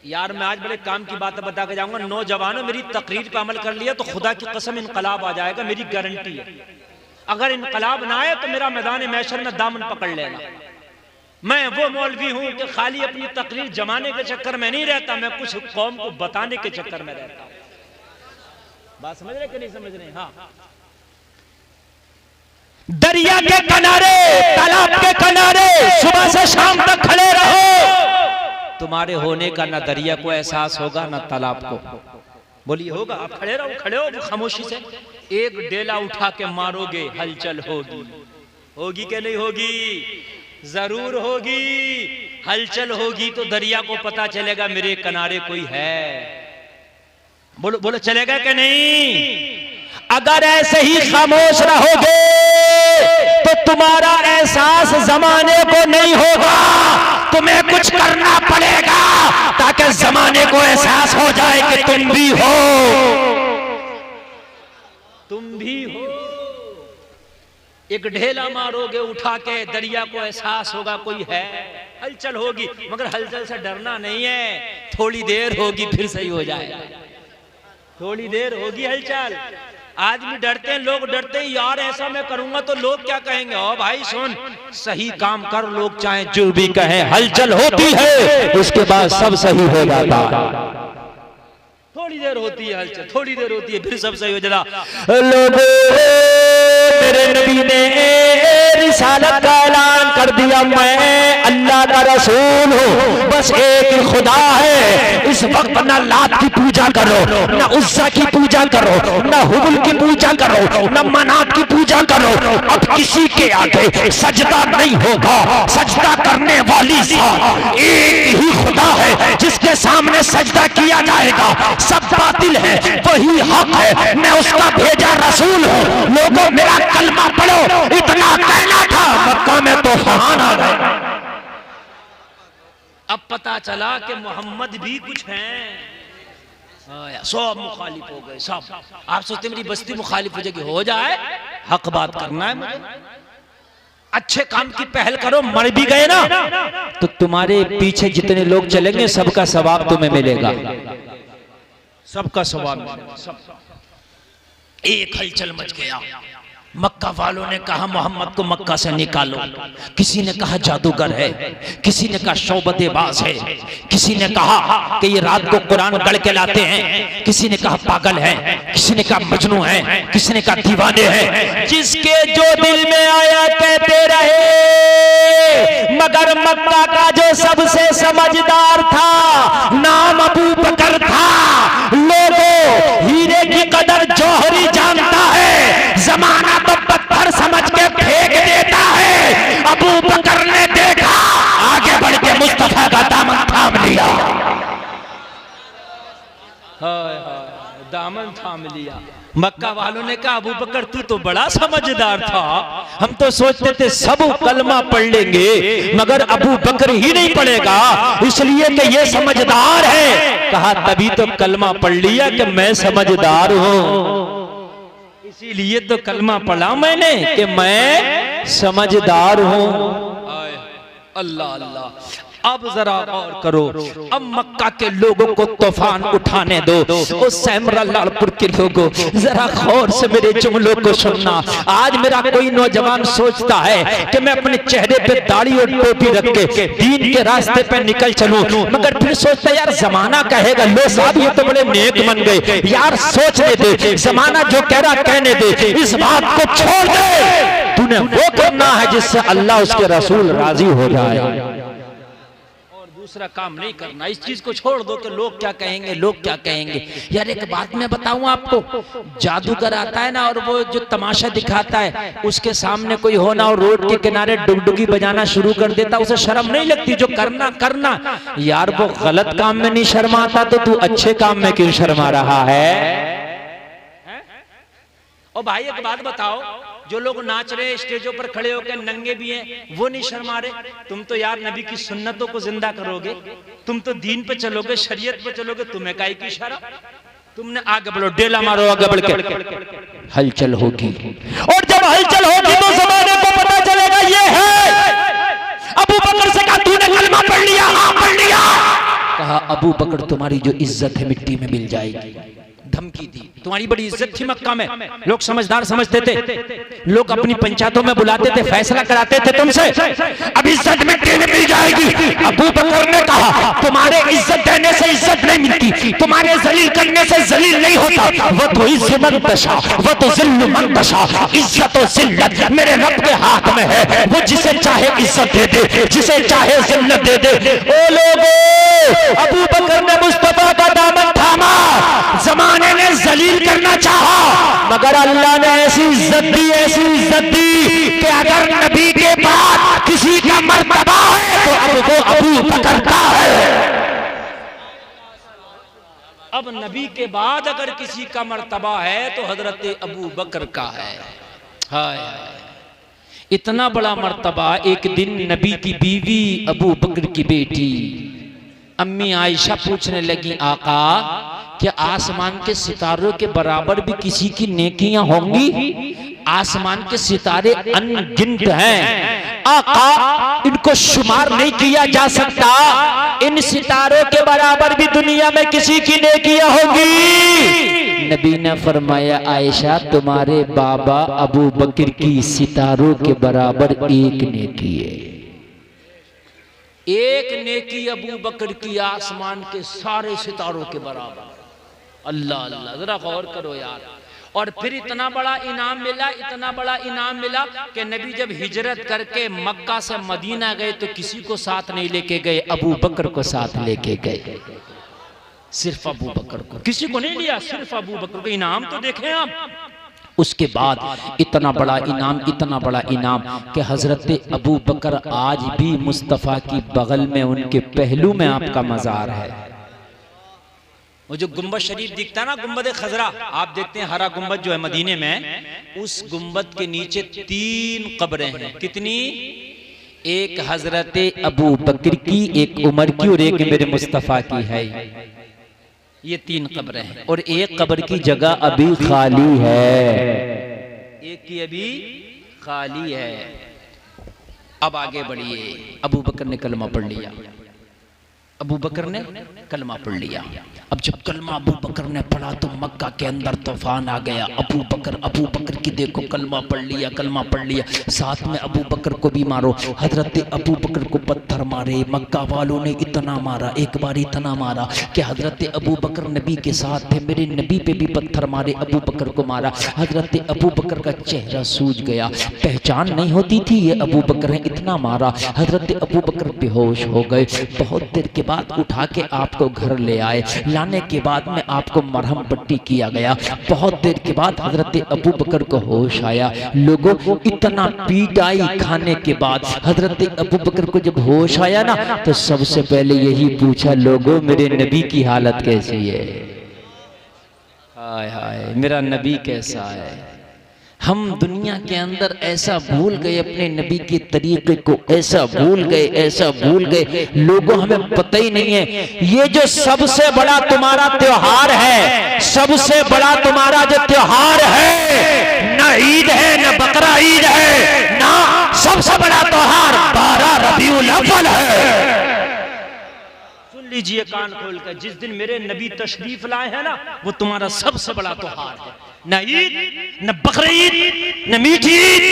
यार मैं आज बड़े काम की बात बता के जाऊंगा, नौजवानों मेरी तकरीर पर अमल कर लिया तो खुदा की कसम इनकलाब आ जाएगा, मेरी गारंटी है। अगर इनकलाब ना आए तो मेरा मैदान महशर में दामन पकड़ लेना। मैं वो मौलवी हूं कि खाली अपनी तकरीर जमाने के चक्कर में नहीं रहता, मैं कुछ कौम को बताने के चक्कर में रहता हूं। बात समझ रहे कि नहीं समझ रहे? हाँ, दरिया के किनारे, तालाब के किनारे सुबह से शाम तक खड़े रहो। तुम्हारे होने का ना दरिया को एहसास होगा ना तालाब को। बोलिए होगा? आप खड़े रहो, खड़े हो खामोशी से। एक डेला उठा के मारोगे, हलचल होगी। होगी कि नहीं होगी? जरूर होगी। हलचल होगी तो दरिया को पता चलेगा मेरे किनारे कोई है। बोलो बोलो, चलेगा कि नहीं? अगर ऐसे ही खामोश रहोगे तो तुम्हारा एहसास जमाने को नहीं होगा, तुम्हें कुछ करना पड़ेगा ताकि जमाने को एहसास हो जाए कि तुम भी हो, तुम भी हो। एक ढेला मारोगे उठा के, दरिया को एहसास होगा कोई है, हलचल होगी, मगर हलचल से डरना नहीं है, थोड़ी देर होगी फिर सही हो जाएगा। थोड़ी देर होगी हलचल। आदमी डरते हैं, लोग डरते हैं, यार ऐसा मैं करूंगा तो लोग क्या कहेंगे। ओ भाई सुन, सही काम कर, लोग चाहे जो भी कहें, हलचल होती है उसके बाद सब सही हो जाता है। थोड़ी देर होती है हलचल, थोड़ी देर होती है फिर सब सही हो जाता। लोगों, मेरे नबी ने रिसालत का ऐलान कर दिया, मैं अल्लाह का रसूल हूँ, बस एक ही खुदा है। इस वक्त ना लात की पूजा करो, ना उस्सा की पूजा करो, ना हुबल की पूजा करो, ना मनात की पूजा करो। अब किसी के आगे सजदा नहीं होगा। सजदा करने वाली एक ही खुदा है जिसके सामने सजदा किया जाएगा। सब बातिल है, वही हक है, मैं उसका भेजा रसूल हूँ। लोगों मेरा कलमा पढ़ो, इतना कहना था, मक्का में तूफान आ गया। अब पता चला कि मोहम्मद भी कुछ हैं। सब मुखालिफ हो गए, सब। आप सोचते मेरी बस्ती मुखालिफ हो जाएगी? हो जाए, हक बात करना है मुझे। अच्छे काम की पहल करो, मर भी गए ना तो तुम्हारे पीछे जितने लोग चलेंगे सबका सवाब तुम्हें मिलेगा, सबका सवाब मिलेगा। एक हलचल मच गया। मक्का वालों ने कहा मोहम्मद को मक्का से निकालो। किसी ने कहा जादूगर है, किसी ने कहा शौबतेबाज है, किसी ने कहा कि ये रात को कुरान गढ़ के लाते हैं, किसी ने कहा पागल है, किसी ने कहा मजनू है, किसी ने कहा दीवाने हैं। जिसके जो दिल में आया कहते रहे, मगर मक्का का जो सबसे समझदार था नाम अबू बकर था। लोगों, हीरे की कदर जौहरी दामन थाम लिया। मक्का वालों ने कहा अबू बकर तू तो बड़ा समझदार था, हम तो सोचते थे सब कलमा पढ़ लेंगे मगर अबू बकर ही नहीं पढ़ेगा इसलिए कि ये समझदार है। कहा तभी तो कलमा पढ़ लिया कि मैं समझदार हूं, इसीलिए तो कलमा पढ़ा मैंने कि मैं समझदार हूं। अल्लाह अल्लाह। अब जरा गौर करो, अब मक्का के लोगों को तूफान उठाने दो। ओ सैमरा लालपुर के लोगों जरा गौर से मेरे जुमलों को सुनना। आज मेरा कोई नौजवान सोचता है कि मैं अपने चेहरे पे दाढ़ी और टोपी रख के दीन के रास्ते पे निकल चलूं, मगर फिर सोचता यार जमाना कहेगा लो साहब ये तो बड़े नेक बन गए। यार सोचने दे, जमाना जो कह रहा कहने दे, इस बात को छोड़ दे। तूने वो करना है जिससे अल्लाह उसके रसूल राजी हो जाए, दूसरा काम नहीं करना। इस चीज को छोड़ दो कि लोग क्या कहेंगे, लोग क्या कहेंगे। यार एक बात मैं बताऊं आपको, जादूगर आता है ना और वो जो तमाशा दिखाता है उसके सामने कोई हो ना और रोड के किनारे डुगडुगी बजाना शुरू कर देता, उसे शर्म नहीं लगती? जो करना करना यार, वो गलत काम में नहीं शर्माता तो तू अच्छे काम में क्यों शर्मा रहा है? और भाई एक बात बताओ, जो लोग नाच रहे स्टेजों पर खड़े होकर नंगे भी हैं वो नहीं शर्मा रहे? तुम तो यार नबी की सुन्नतों को जिंदा करोगे, तुम तो दीन पे चलोगे, शरीयत पे चलोगे, तुम्हें काहे की शर्म? तुमने आगे बढ़ो, डेला मारो आगे बढ़ के, हलचल होगी। और जब हलचल होगी तो जमाने को पता चलेगा ये है। अबू बकर से कहा तूने कलमा पढ़ लिया? हाँ पढ़ लिया। कहा अबू बकर तुम्हारी जो इज्जत है मिट्टी में मिल जाएगी। धमकी दी। तुम्हारी बड़ी इज्जत थी मक्का में, लोग समझदार समझते थे, लोग अपनी पंचायतों में बुलाते थे, फैसला कराते थे तुमसे। अब इज्जत मिट्टी में मिल जाएगी। अबू बकर ने कहा तुम्हारे इज्जत देने से इज्जत नहीं मिलती, तुम्हारे जलील करने से जलील नहीं होता। वो तो इज्जत मन दशा, वो तो जिल्ल मन दशा। इज्जत और जिल्लत मेरे रब के हाथ में है, वो जिसे चाहे इज्जत दे दे, जिसे चाहे जिल्लत दे दे। ओ लोगों, अबू बकर ने मुस्तफा का दामन थामा, जमाने ने जलील करना चाहा मगर अल्लाह ने ऐसी इज्जत दी, ऐसी इज्जत दी कि अगर नबी के बाद किसी का मर्तबा है तो अब वो अबू बकर का है। अब नबी के बाद अगर किसी का मर्तबा है तो हजरत अबू बकर का है। हाय इतना बड़ा मर्तबा। एक दिन नबी की बीवी अबू बकर की बेटी अम्मी आयशा पूछने लगी आका क्या आसमान के सितारों के बराबर भी किसी की नेकियां होंगी? आसमान के सितारे अनगिनत हैं आका, इनको शुमार नहीं किया जा सकता। इन सितारों के बराबर भी दुनिया में किसी की नेकियां होंगी। नबी ने फरमाया आयशा तुम्हारे बाबा अबू बकर की सितारों के बराबर एक नेकी है। एक नेकी अबू बकर की आसमान के सारे सितारों के बराबर। अल्लाह अल्लाह, जरा गौर करो यार। और फिर इतना बड़ा इनाम मिला, इतना बड़ा इनाम मिला कि नबी जब हिजरत करके मक्का से मदीना गए तो किसी को साथ नहीं लेके गए, अबू बकर को साथ लेके गए। सिर्फ अबू बकर को, किसी को नहीं लिया, सिर्फ अबू बकर को। इनाम तो देखें आप। उसके बाद इतना बड़ा इनाम, इतना बड़ा इनाम कि हजरत अबू बकर आज भी मुस्तफ़ा की बगल में उनके पहलू में आपका मज़ार है। वो जो गुंबद शरीफ दिखता है ना, गुंबद खजरा, आप देखते हैं हरा गुंबद जो है मदीने में, उस गुंबद के नीचे 3 कब्रें हैं। कितनी? एक हजरत अबू बकर की, एक उमर की और एक मेरे मुस्तफ़ा की है। ये 3 कब्रें हैं और एक कब्र की जगह अभी खाली है, एक की अभी खाली है। अब आगे बढ़िए। अबू बकर ने कलमा पढ़ लिया, अबू बकर ने कलमा पढ़ लिया। अब जब कलमा अबू बकर ने पढ़ा तो मक्का के अंदर तूफान आ गया। अबू बकर की देखो कलमा पढ़ लिया, कलमा पढ़ लिया, साथ में अबू बकर को भी मारो। हजरत अबू बकर को पत्थर मारे, मक्का वालों ने इतना मारा, एक बार इतना मारा कि हजरत अबू बकर नबी के साथ थे, मेरे नबी पे भी पत्थर मारे, अबू बकर को मारा। हजरत अबू बकर का चेहरा सूज गया, पहचान नहीं होती थी ये अबू बकर है, इतना मारा। हजरत अबू बकर बेहोश हो गए। बहुत देर के बाद उठा के आपको घर ले आए, लाने के बाद में आपको मरहम पट्टी किया गया। बहुत देर के बाद हजरत अबू बकर को होश आया। लोगों इतना पीटाई खाने के बाद हजरत अबू बकर को जब होश आया ना तो सबसे पहले यही पूछा, लोगों मेरे नबी की हालत कैसी है? हाय हाय मेरा नबी कैसा है। हम दुनिया के अंदर ऐसा भूल गए, अपने नबी के तरीके को ऐसा भूल गए, लोगों हमें पता ही नहीं है। ये जो सबसे बड़ा तुम्हारा त्योहार है, सबसे बड़ा तुम्हारा जो त्योहार है, ना ईद है ना बकरा ईद है, ना सबसे बड़ा त्योहार 12 रबीउल अव्वल है। सुन लीजिए कान खोल कर, जिस दिन मेरे नबी तशरीफ लाए हैं ना, वो तुम्हारा सबसे बड़ा त्योहार है। न ईद, न बकरीद, न मीठी ईद,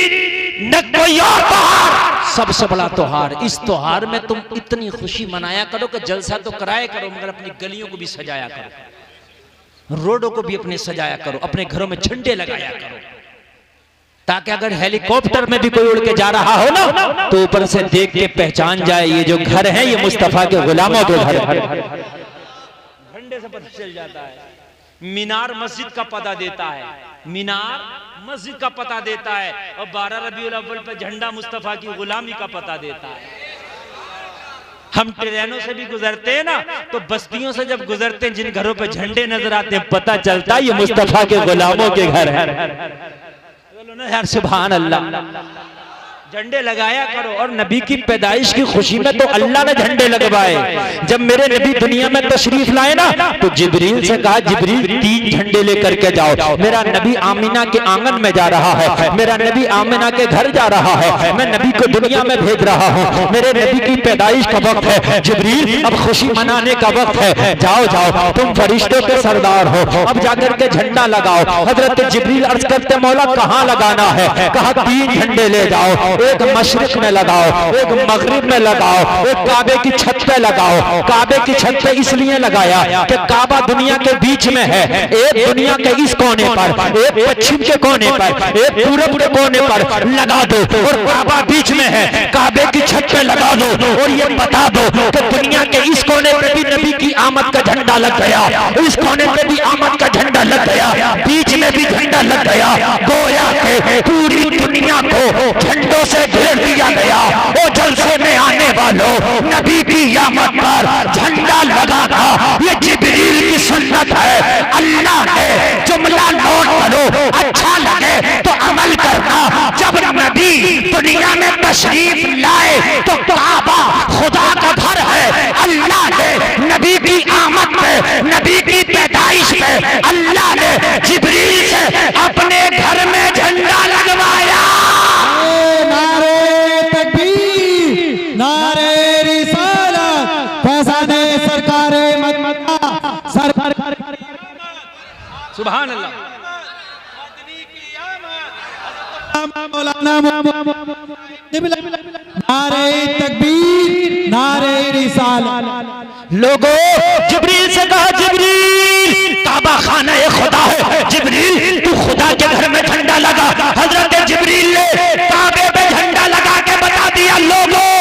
न कोई और त्योहार, सबसे बड़ा त्योहार। इस त्योहार में तुम इतनी खुशी मनाया करो कि जलसा तो कराया करो, मगर अपनी गलियों को भी सजाया करो, रोडों को भी अपने सजाया करो, अपने घरों में झंडे लगाया करो, ताकि अगर हेलीकॉप्टर में भी कोई उड़ के जा रहा हो ना, तो ऊपर से देख के पहचान जाए ये जो घर है ये मुस्तफा के गुलामों के घर है। झंडे से पता चल जाता है। मीनार मस्जिद का पता देता है, मीनार मस्जिद का पता देता है, और 12 रबीउल अव्वल पे झंडा मुस्तफा की गुलामी का पता देता है। हम ट्रेनों से भी गुजरते हैं ना, तो बस्तियों से जब गुजरते हैं, जिन घरों पे झंडे नजर आते हैं, पता चलता है ये मुस्तफा के गुलामों के घर है। बोलो ना यार सुभान अल्लाह। झंडे लगाया करो। और नबी की पैदाइश की खुशी में तो अल्लाह ने झंडे लगवाए। जब मेरे नबी दुनिया में तशरीफ लाए ना, तो जिब्रील से कहा जिब्रील 3 झंडे लेकर के जाओ। मेरा नबी आमिना के आंगन में जा रहा है, मेरा नबी आमिना के घर जा रहा है, मैं नबी को दुनिया में भेज रहा हूँ, मेरे नबी की पैदाइश का वक्त है। जिब्रील अब खुशी मनाने का वक्त है, जाओ जाओ तुम फरिश्तों के सरदार हो, अब जाकर के झंडा लगाओ। हजरत जिब्रील अर्ज करते मौला कहाँ लगाना है? कहा 3 झंडे ले जाओ, एक मशरिक में लगाओ, एक मगरिब में लगाओ, एक काबे की छत पे लगाओ। काबे की छत पे इसलिए लगाया कि काबा दुनिया के बीच में है, एक दुनिया के इस कोने पर, एक पश्चिम के कोने पर, एक पूरब के कोने पर लगा दो, और काबा बीच में है, काबे की छत पे लगा दो, और ये बता दो कि दुनिया के इस कोने पे भी नबी की आमद का झंडा लग गया, इस कोने पे भी आमद का झंडा लग गया, बीच में भी झंडा लग गया। गोया के पूरी दुनिया को झंडों से घेर दिया गया। वो जलसे में आने वालों, नबी की आमद पर झंडा लगाना ये जिब्रील की सुन्नत है। अल्लाह ने जुमला नोट करो, अच्छा लगे तो अमल करना। जब नबी दुनिया में तशरीफ लाए तो काबा खुदा का घर है। अल्लाह ने नबी की आमद पे, नबी की पैदाइश पे अल्लाह ने जिब्रील से अपने घर में झंडा लगवाया। नारे तकबीर, नारे रिसालत, फैज़ाने सरकारे मदीना, सरकार सुभान अल्लाह। नारे तकबीर, नारे रिसालत। लोगों जिब्रील से कहा जिब्रील काबा खाना ये खुदा है, जिब्रील तू खुदा के घर में झंडा लगा। हजरत जिब्रील ने काबे पे झंडा लगा के बता दिया लोगों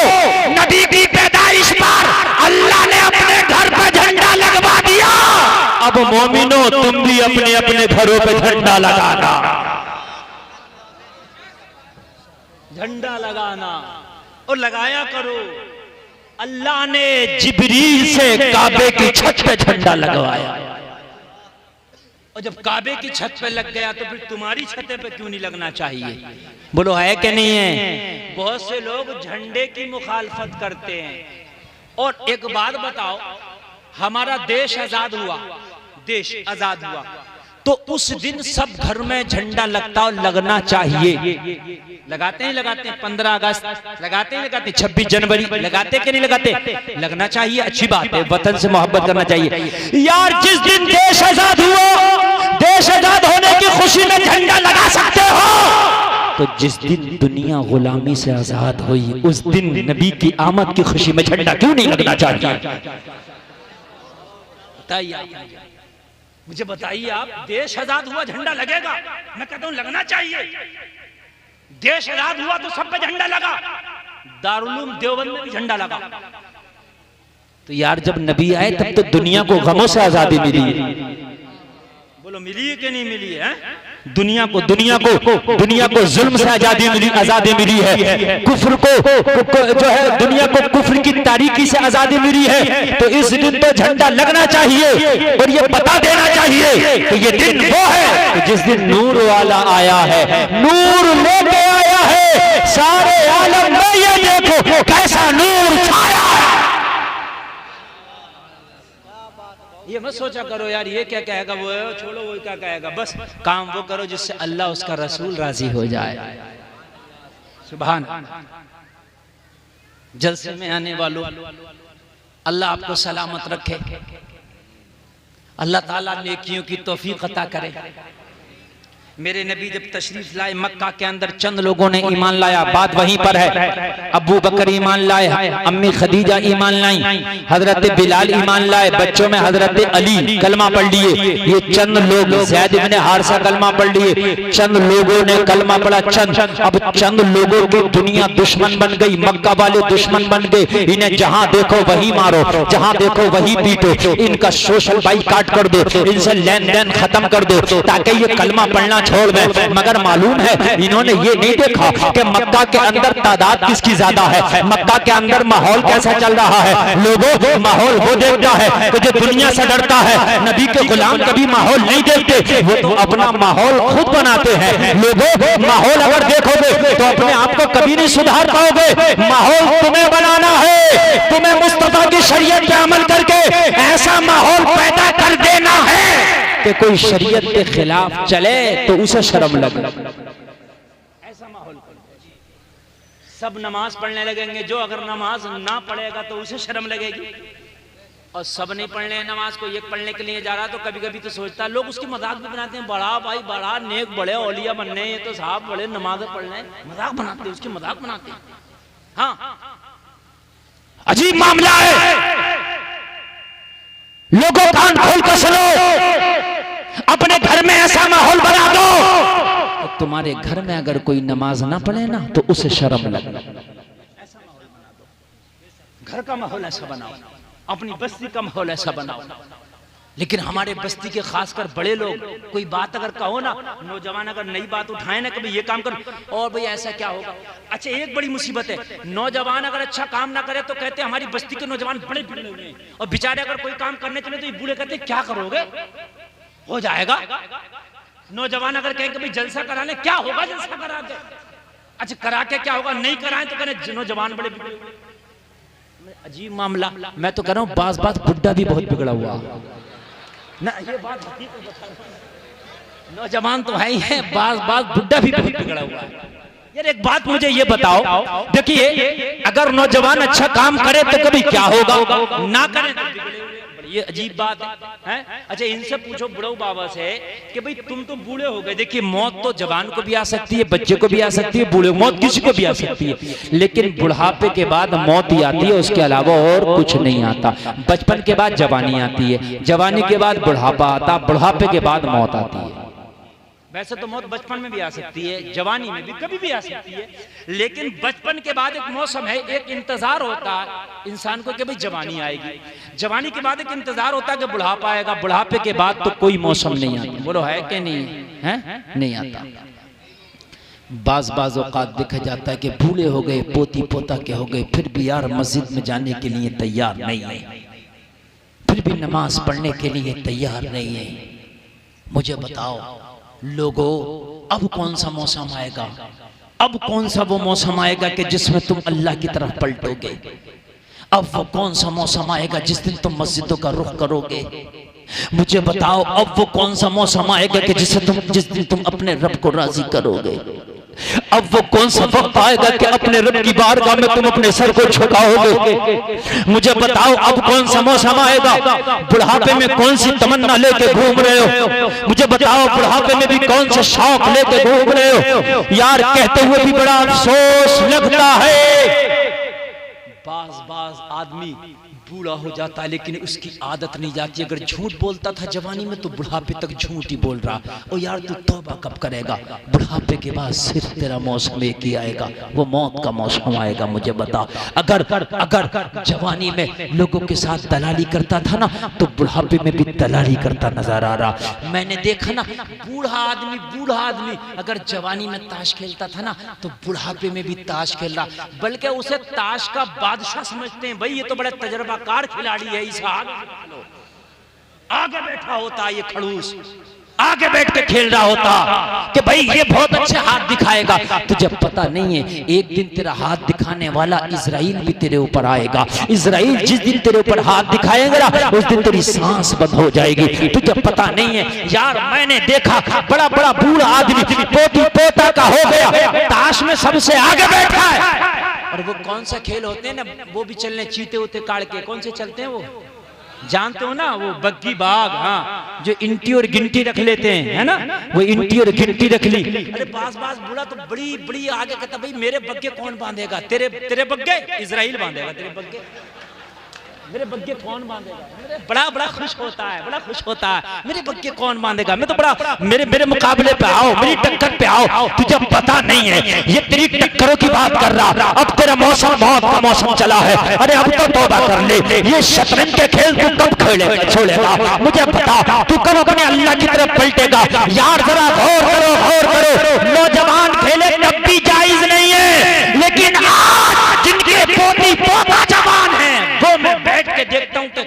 नबी की पैदाइश पर अल्लाह ने अपने घर पे झंडा लगवा दिया। अब मोमिनो तुम भी अपने अपने घरों पे झंडा लगाना, झंडा लगाना और लगाया करो। अल्लाह ने जिब्रील से काबे की छत पे झंडा लगवाया, और जब काबे की छत पे लग गया तो फिर तुम्हारी छतें पे क्यों नहीं लगना चाहिए? बोलो है कि नहीं है? बहुत से लोग झंडे की मुखालफत करते हैं। और एक बात बताओ, हमारा देश आजाद हुआ, देश आजाद हुआ तो उस दिन सब घर में झंडा लगता और लगना चाहिए। लगाते हैं लगाते हैं 15 अगस्त लगाते हैं लगाते हैं 26 जनवरी लगाते कि नहीं लगाते? लगना चाहिए, अच्छी बात है, वतन से मोहब्बत करना चाहिए। यार जिस दिन देश आजाद हुआ, देश आजाद होने की खुशी में झंडा लगा सकते हो, तो जिस दिन दुनिया गुलामी से आजाद हुई उस दिन नबी की आमद की खुशी में झंडा क्यों नहीं लगना चाहिए? बताइए मुझे, बताइए आप। देश आजाद हुआ झंडा लगेगा? मैं कहता हूं लगना चाहिए। देश आजाद हुआ तो सब पे झंडा लगा, दारुल उलूम देवबंद में भी झंडा लगा। तो यार जब नबी आए तब तो दुनिया को गमों से आजादी मिली। बोलो मिली है कि नहीं मिली है? दुनिया को जुल्म से आजादी मिली है, कुफ्र को जो है दुनिया को कुफ्र की तारीकी से आजादी मिली है। तो इस दिन तो झंडा लगना चाहिए और ये बता देना चाहिए कि ये दिन वो है कि जिस दिन नूर वाला आया है, नूर लेके आया है सारे आलम में। ये देखो कैसा नूर छाया है। ये मत सोचा करो यार ये क्या कहेगा, वो छोड़ो वो क्या कहेगा, बस काम वो करो जिससे अल्लाह उसका रसूल राजी हो जाए। सुभान। जलसे में आने वालों, अल्लाह आपको सलामत रखे, अल्लाह ताला नेकियों की तौफीक अता करे। मेरे नबी जब तशरीफ लाए मक्का के अंदर, चंद लोगों ने ईमान लाया, बात वहीं पर है। अबू बकर ईमान लाए, अम्मी खदीजा ईमान लाई, हजरत बिलाल ईमान लाए, बच्चों में हजरत अली कलमा पढ़ लिए। ये चंद लोग, ज़ैद इब्न हारिसा कलमा पढ़ लिए, चंद लोगों ने कलमा पढ़ा, चंद। अब चंद लोगों की दुनिया दुश्मन बन गई, मक्का वाले दुश्मन बन गए। इन्हें जहां देखो वही मारो, जहां देखो वही पीटो, इनका सोशल बाइकाट कर दो, इनसे लेन देन खत्म कर दो ताकि ये कलमा पढ़ना छोड़ दे। मगर मालूम है इन्होंने ये नहीं देखा कि मक्का के अंदर तादाद किसकी ज्यादा है, मक्का के अंदर माहौल कैसा चल रहा है। लोगों माहौल वो देखता है कि जो दुनिया से डरता है। नबी के गुलाम कभी माहौल नहीं देखते, वो तो अपना माहौल खुद बनाते हैं। लोगों माहौल अगर देखोगे तो अपने आप को कभी नहीं सुधार पाओगे। माहौल तुम्हें बनाना है, तुम्हें मुस्तफा की शरीयत पे अमल करके ऐसा माहौल पैदा कर देना है कि कोई शरीयत के खिलाफ चले तो उसे शर्म लगे। ऐसा माहौल, सब नमाज पढ़ने लगेंगे, जो अगर नमाज ना पढ़ेगा तो उसे शर्म लगेगी। और सब नहीं पढ़ने नमाज को, एक पढ़ने के लिए जा रहा तो कभी कभी तो सोचता, लोग उसकी मजाक भी बनाते हैं, बड़ा भाई बड़ा नेक, बड़े औलिया बनने, ये तो साहब बड़े नमाज पढ़ने, मजाक बनाते हैं, उसकी मजाक बनाते हैं। हाँ, अजीब मामला है। लोगों कान खोल कर सुनो, अपने घर में ऐसा माहौल बना दो तो तुम्हारे घर में अगर कोई नमाज ना पढ़े ना तो उसे शर्म लगे। ऐसा माहौल बना दो, घर का माहौल ऐसा बनाओ, अपनी बस्ती का माहौल ऐसा बनाओ। लेकिन हमारे बस्ती के खासकर बड़े लोग, कोई बात अगर कहो ना, नौजवान अगर नई बात उठाए ना, कभी ये काम कर, और भाई ऐसा क्या होगा। अच्छा, एक बड़ी मुसीबत है, नौजवान अगर अच्छा काम ना करे तो कहते हैं हमारी बस्ती के नौजवान बड़े बिगड़े हुए हैं, और बेचारे अगर कोई काम करने चले तो ये बूढ़े कहते क्या करोगे, हो जाएगा। नौजवान अगर कहें कि भाई जलसा करा ले, क्या होगा जलसा करा के, अच्छा करा के क्या होगा, नहीं कराएं तो कहें नौजवान बड़े बिगड़े हुए। अजीब मामला। मैं तो कह रहा हूँ बाज बुड्ढा भी बहुत बिगड़ा हुआ ना, ये बात हकीकत बता रहा हूं। नौजवान तो है ही है, बाज बुड्ढा भी बहुत बिगड़ा हुआ है। यार एक बात मुझे ये बताओ, देखिए अगर नौजवान अच्छा काम करे तो कभी क्या होगा, ना करे तो बिगड़े हुए। ये अजीब बात है। अच्छा इनसे पूछो बुढ़ऊ बाबा से कि भाई तुम तो बूढ़े हो गए। देखिए मौत तो जवान को भी आ सकती है, बच्चे को भी आ सकती है, बूढ़े मौत किसी को भी आ सकती है, लेकिन बुढ़ापे के बाद मौत ही आती है, उसके अलावा और कुछ नहीं आता। बचपन के बाद जवानी आती है, जवानी के बाद बुढ़ापा आता, बुढ़ापे के बाद मौत आती है। वैसे तो मौत बचपन में भी आ सकती है, जवानी में भी कभी भी आ सकती है, लेकिन बचपन के बाद एक मौसम है, एक इंतजार होता है इंसान को कि भाई जवानी आएगी, जवानी के बाद एक इंतजार होता है कि बुढ़ापा आएगा, बुढ़ापे के बाद तो कोई मौसम नहीं आता। बोलो है कि नहीं है? नहीं आता। बाज औकात देखा जाता है कि बूढ़े हो गए, पोती पोता के हो गए, फिर भी यार मस्जिद में जाने के लिए तैयार नहीं है, फिर भी नमाज पढ़ने के लिए तैयार नहीं है। मुझे बताओ लोगों, अब कौन सा मौसम आएगा, अब कौन सा वो मौसम आएगा कि जिसमें तुम अल्लाह की तरफ पलटोगे? अब वो कौन सा मौसम आएगा जिस दिन तुम मस्जिदों का रुख करोगे? मुझे बताओ अब वो कौन सा मौसम आएगा कि जिस दिन तुम अपने रब को राजी करोगे? अब वो कौन सा वक्त आएगा कि अपने रब की बारगाह में तुम अपने सर को झुकाओगे? मुझे बताओ अब कौन सा मौसम आएगा? बुढ़ापे में कौन सी तमन्ना लेके घूम रहे हो? मुझे बताओ बुढ़ापे में भी कौन सा शौक लेके घूम रहे हो? यार कहते हुए भी बड़ा अफसोस लगता है, बाज आदमी बूढ़ा हो जाता है लेकिन उसकी आदत नहीं जाती। अगर झूठ बोलता था जवानी में तो बुढ़ापे तक झूठ ही बोल रहा। ओ यार तू तौबा कब करेगा? बुढ़ापे के बाद सिर्फ तेरा मौसम एक ही आएगा, वो मौत का मौसम आएगा। मुझे बता, अगर जवानी में लोगों के साथ दलाली करता था ना तो बुढ़ापे में भी दलाली करता नजर आ रहा। मैंने देखा ना, बूढ़ा आदमी अगर जवानी में ताश खेलता था ना तो बुढ़ापे में भी ताश खेल रहा, बल्कि उसे ताश का बादशाह समझते हैं। भाई ये तो बड़ा तजर्बाकार खिलाड़ी है, इस आगे बैठा होता ये खड़ूस, आगे बैठ के खेल रहा होता कि भाई ये बहुत अच्छे हाथ दिखाएगा। तुझे पता नहीं है एक दिन तेरा हाथ दिखाने वाला इजराइल भी तेरे ऊपर आएगा। इजराइल जिस दिन तेरे ऊपर हाथ दिखाएगा ना उस दिन तेरी सांस बंद हो जाएगी। तुझे पता नहीं है यार, मैंने देखा बड़ा बूढ़ा आदमी पोती पोता का हो गया, ताश में सबसे आगे बैठा है। और वो कौन सा खेल होते हैं ना, वो भी चलने चीते होते काड़ के, कौन से चलते हैं वो जानते हो ना, वो बग्गी बाग, हाँ, जो इंटी और गिनती रख लेते हैं, है ना, वो इंटी और गिनती रख ली। अरे पास बुला तो बड़ी आगे कहता भाई मेरे बग्गे कौन बांधेगा? तेरे बग्गे इजराइल बांधेगा, तेरे बग्गे मेरे बग्गे कौन बांधेगा? बड़ा खुश होता है, मेरे बग्गे कौन बांधेगा? मैं तो बड़ा मेरे मुकाबले पे आओ, मेरी टक्कर पे आओ। तुझे पता नहीं है ये तेरी टक्करों की बात कर रहा। अब तेरा मौसम मौत का मौसम चला है। अरे अब तो तौबा कर ले, ये शतरंज के खेल तू कब छोड़ेगा? मुझे बता, तू कब अपने अल्लाह की तरफ पलटेगा? यार जरा गौर करो। नौजवान खेले तब भी जायज नहीं है, लेकिन आज जिनके पोती पोता जवान है वो मैं बैठ के देखता हूं कि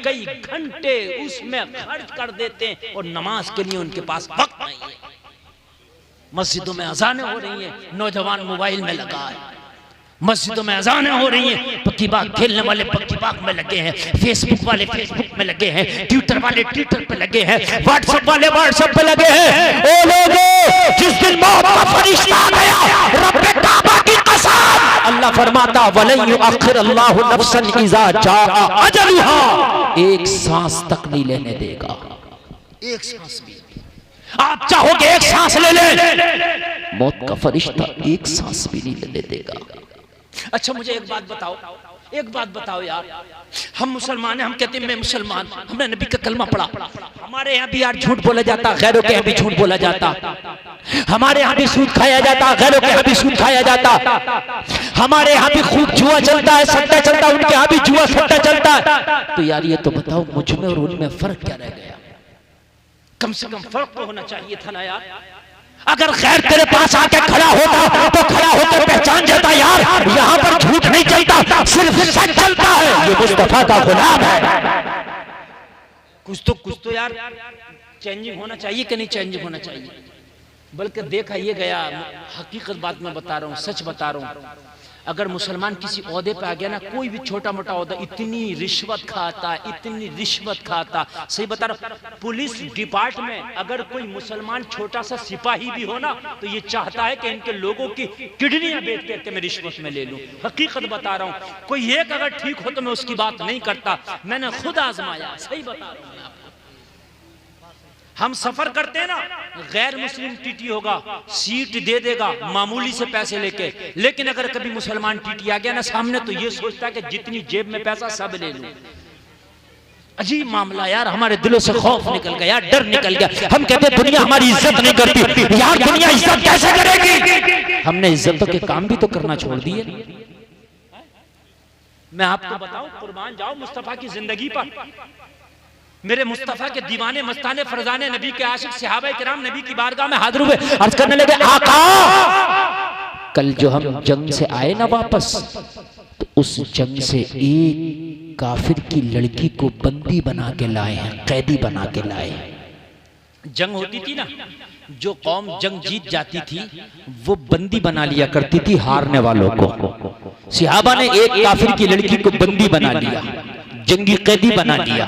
कई घंटे उसमें खर्च कर देते हैं और नमाज के लिए उनके पास वक्त नहीं है। मस्जिदों में अजानें हो रही हैं, नौजवान मोबाइल में लगा है। मस्जिदों में अजानें हो रही हैं, पक्की बाग खेलने वाले पक्की बाग में लगे हैं, फेसबुक वाले फेसबुक में लगे हैं, ट्विटर वाले ट्विटर पे लगे हैं, व्हाट्सएप वाले व्हाट्सएप पे लगे हैं। ओ लोगों, जिस दिन मौत का फरिश्ता आ गया, रब्बे काबा की कसम, अल्लाह फरमाता वलन युअखिर अल्लाहु नफ्सन इज़ा जाअ अजलुहा, एक सांस तक नहीं लेने देगा, एक सांस भी। आप चाहोगे एक सांस ले ले, मौत का फरिश्ता एक सांस भी नहीं लेने देगा। अच्छा मुझे एक बात बताओ यार, हम मुसलमान हैं, हम कहते हैं मैं मुसलमान, हमने नबी का कलमा पढ़ा, हमारे यहाँ भी यार झूठ बोला जाता, गैरों के यहाँ भी झूठ बोला जाता, हमारे यहाँ भी सूद खाया जाता, गैरों के यहाँ भी सूद खाया जाता, हमारे यहाँ भी खूब जुआ चलता है, सट्टा चलता है, उनके यहाँ भी जुआ सट्टा चलता है। तो यार ये तो बताओ मुझ में और उनमें फर्क क्या रह गया? कम से कम फर्क तो होना चाहिए था ना यार। अगर खैर तेरे पास आके खड़ा होता तो खड़ा होकर पहचान जाता यार यहाँ पर झूठ नहीं चलता, सिर्फ सच चलता है, ये मुस्तफा का गुलाम है। कुछ तो यार चेंजिंग होना चाहिए कि नहीं चेंजिंग होना चाहिए? बल्कि देखा ये गया, हकीकत बात मैं बता रहा हूँ, सच बता रहा हूँ। अगर मुसलमान किसी ओहदे पे आ गया ना, कोई भी छोटा मोटा ओहदा, इतनी रिश्वत खाता, सही बता रहा हूं। पुलिस डिपार्टमेंट में अगर कोई मुसलमान छोटा सा सिपाही भी हो ना तो ये चाहता है कि इनके लोगों की किडनियां बेच के मैं रिश्वत में ले लूं। हकीकत बता रहा हूं, कोई एक अगर ठीक हो तो मैं उसकी बात नहीं करता, मैंने खुद आजमाया, सही बता रहा हूं। हम सफर करते हैं ना, गैर मुस्लिम टीटी होगा, सीट दे देगा मामूली से पैसे लेके, लेकिन अगर कभी मुसलमान टीटी आ गया ना सामने तो ये सोचता है कि जितनी जेब में पैसा सब ले लूं। अजीब मामला यार, हमारे दिलों से खौफ निकल गया, डर निकल गया। हम कहते हैं दुनिया हमारी इज्जत नहीं करती, यार दुनिया इज्जत कैसे करेगी? हमने इज्जतों के काम भी तो करना छोड़ दिए। मैं आपको बताऊं, कुर्बान जाओ मुस्तफा की जिंदगी पर। मेरे मुस्तफा के दीवाने मस्ताने फरजाने नबी के आशिक सहाबा किराम नबी की बारगाह में हाजिर हुए, अर्ज करने लगे आका, कल जो हम जंग से आए ना वापस, तो उस जंग से एक काफिर की लड़की को बंदी बना के लाए हैं, कैदी बना के लाए हैं। जंग होती थी ना, जो कौम जंग जीत जाती थी वो बंदी बना लिया करती थी हारने वालों को। सहाबा ने एक काफिर की लड़की को बंदी बना लिया, जंगी कैदी बना लिया।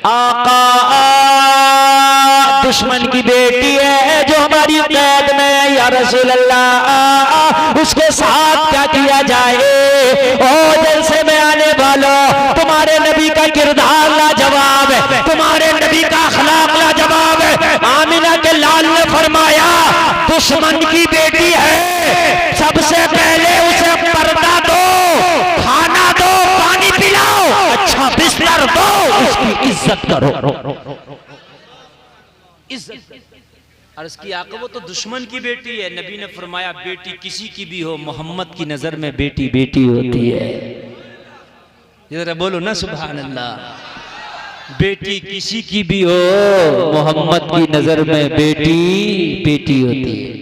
आका दुश्मन की बेटी है जो हमारी कैद में, या रसूल अल्लाह उसके साथ क्या किया जाए? ओ दिल से में आने वालों, तुम्हारे नबी का किरदार लाजवाब है, तुम्हारे नबी का अखलाक लाजवाब है। आमिना के लाल ने फरमाया दुश्मन की बेटी है, सबसे पहले उसे पर्दा दो, खाना दो, पानी पिलाओ, अच्छा इज्जत करो। इज्जत अर्ज की आका वो तो दुश्मन की बेटी है। नबी ने फरमाया बेटी किसी की भी हो, मोहम्मद की नजर में बेटी बेटी होती है। जरा बोलो ना सुभान अल्लाह। बेटी किसी की भी हो, मोहम्मद की नजर में बेटी बेटी होती है।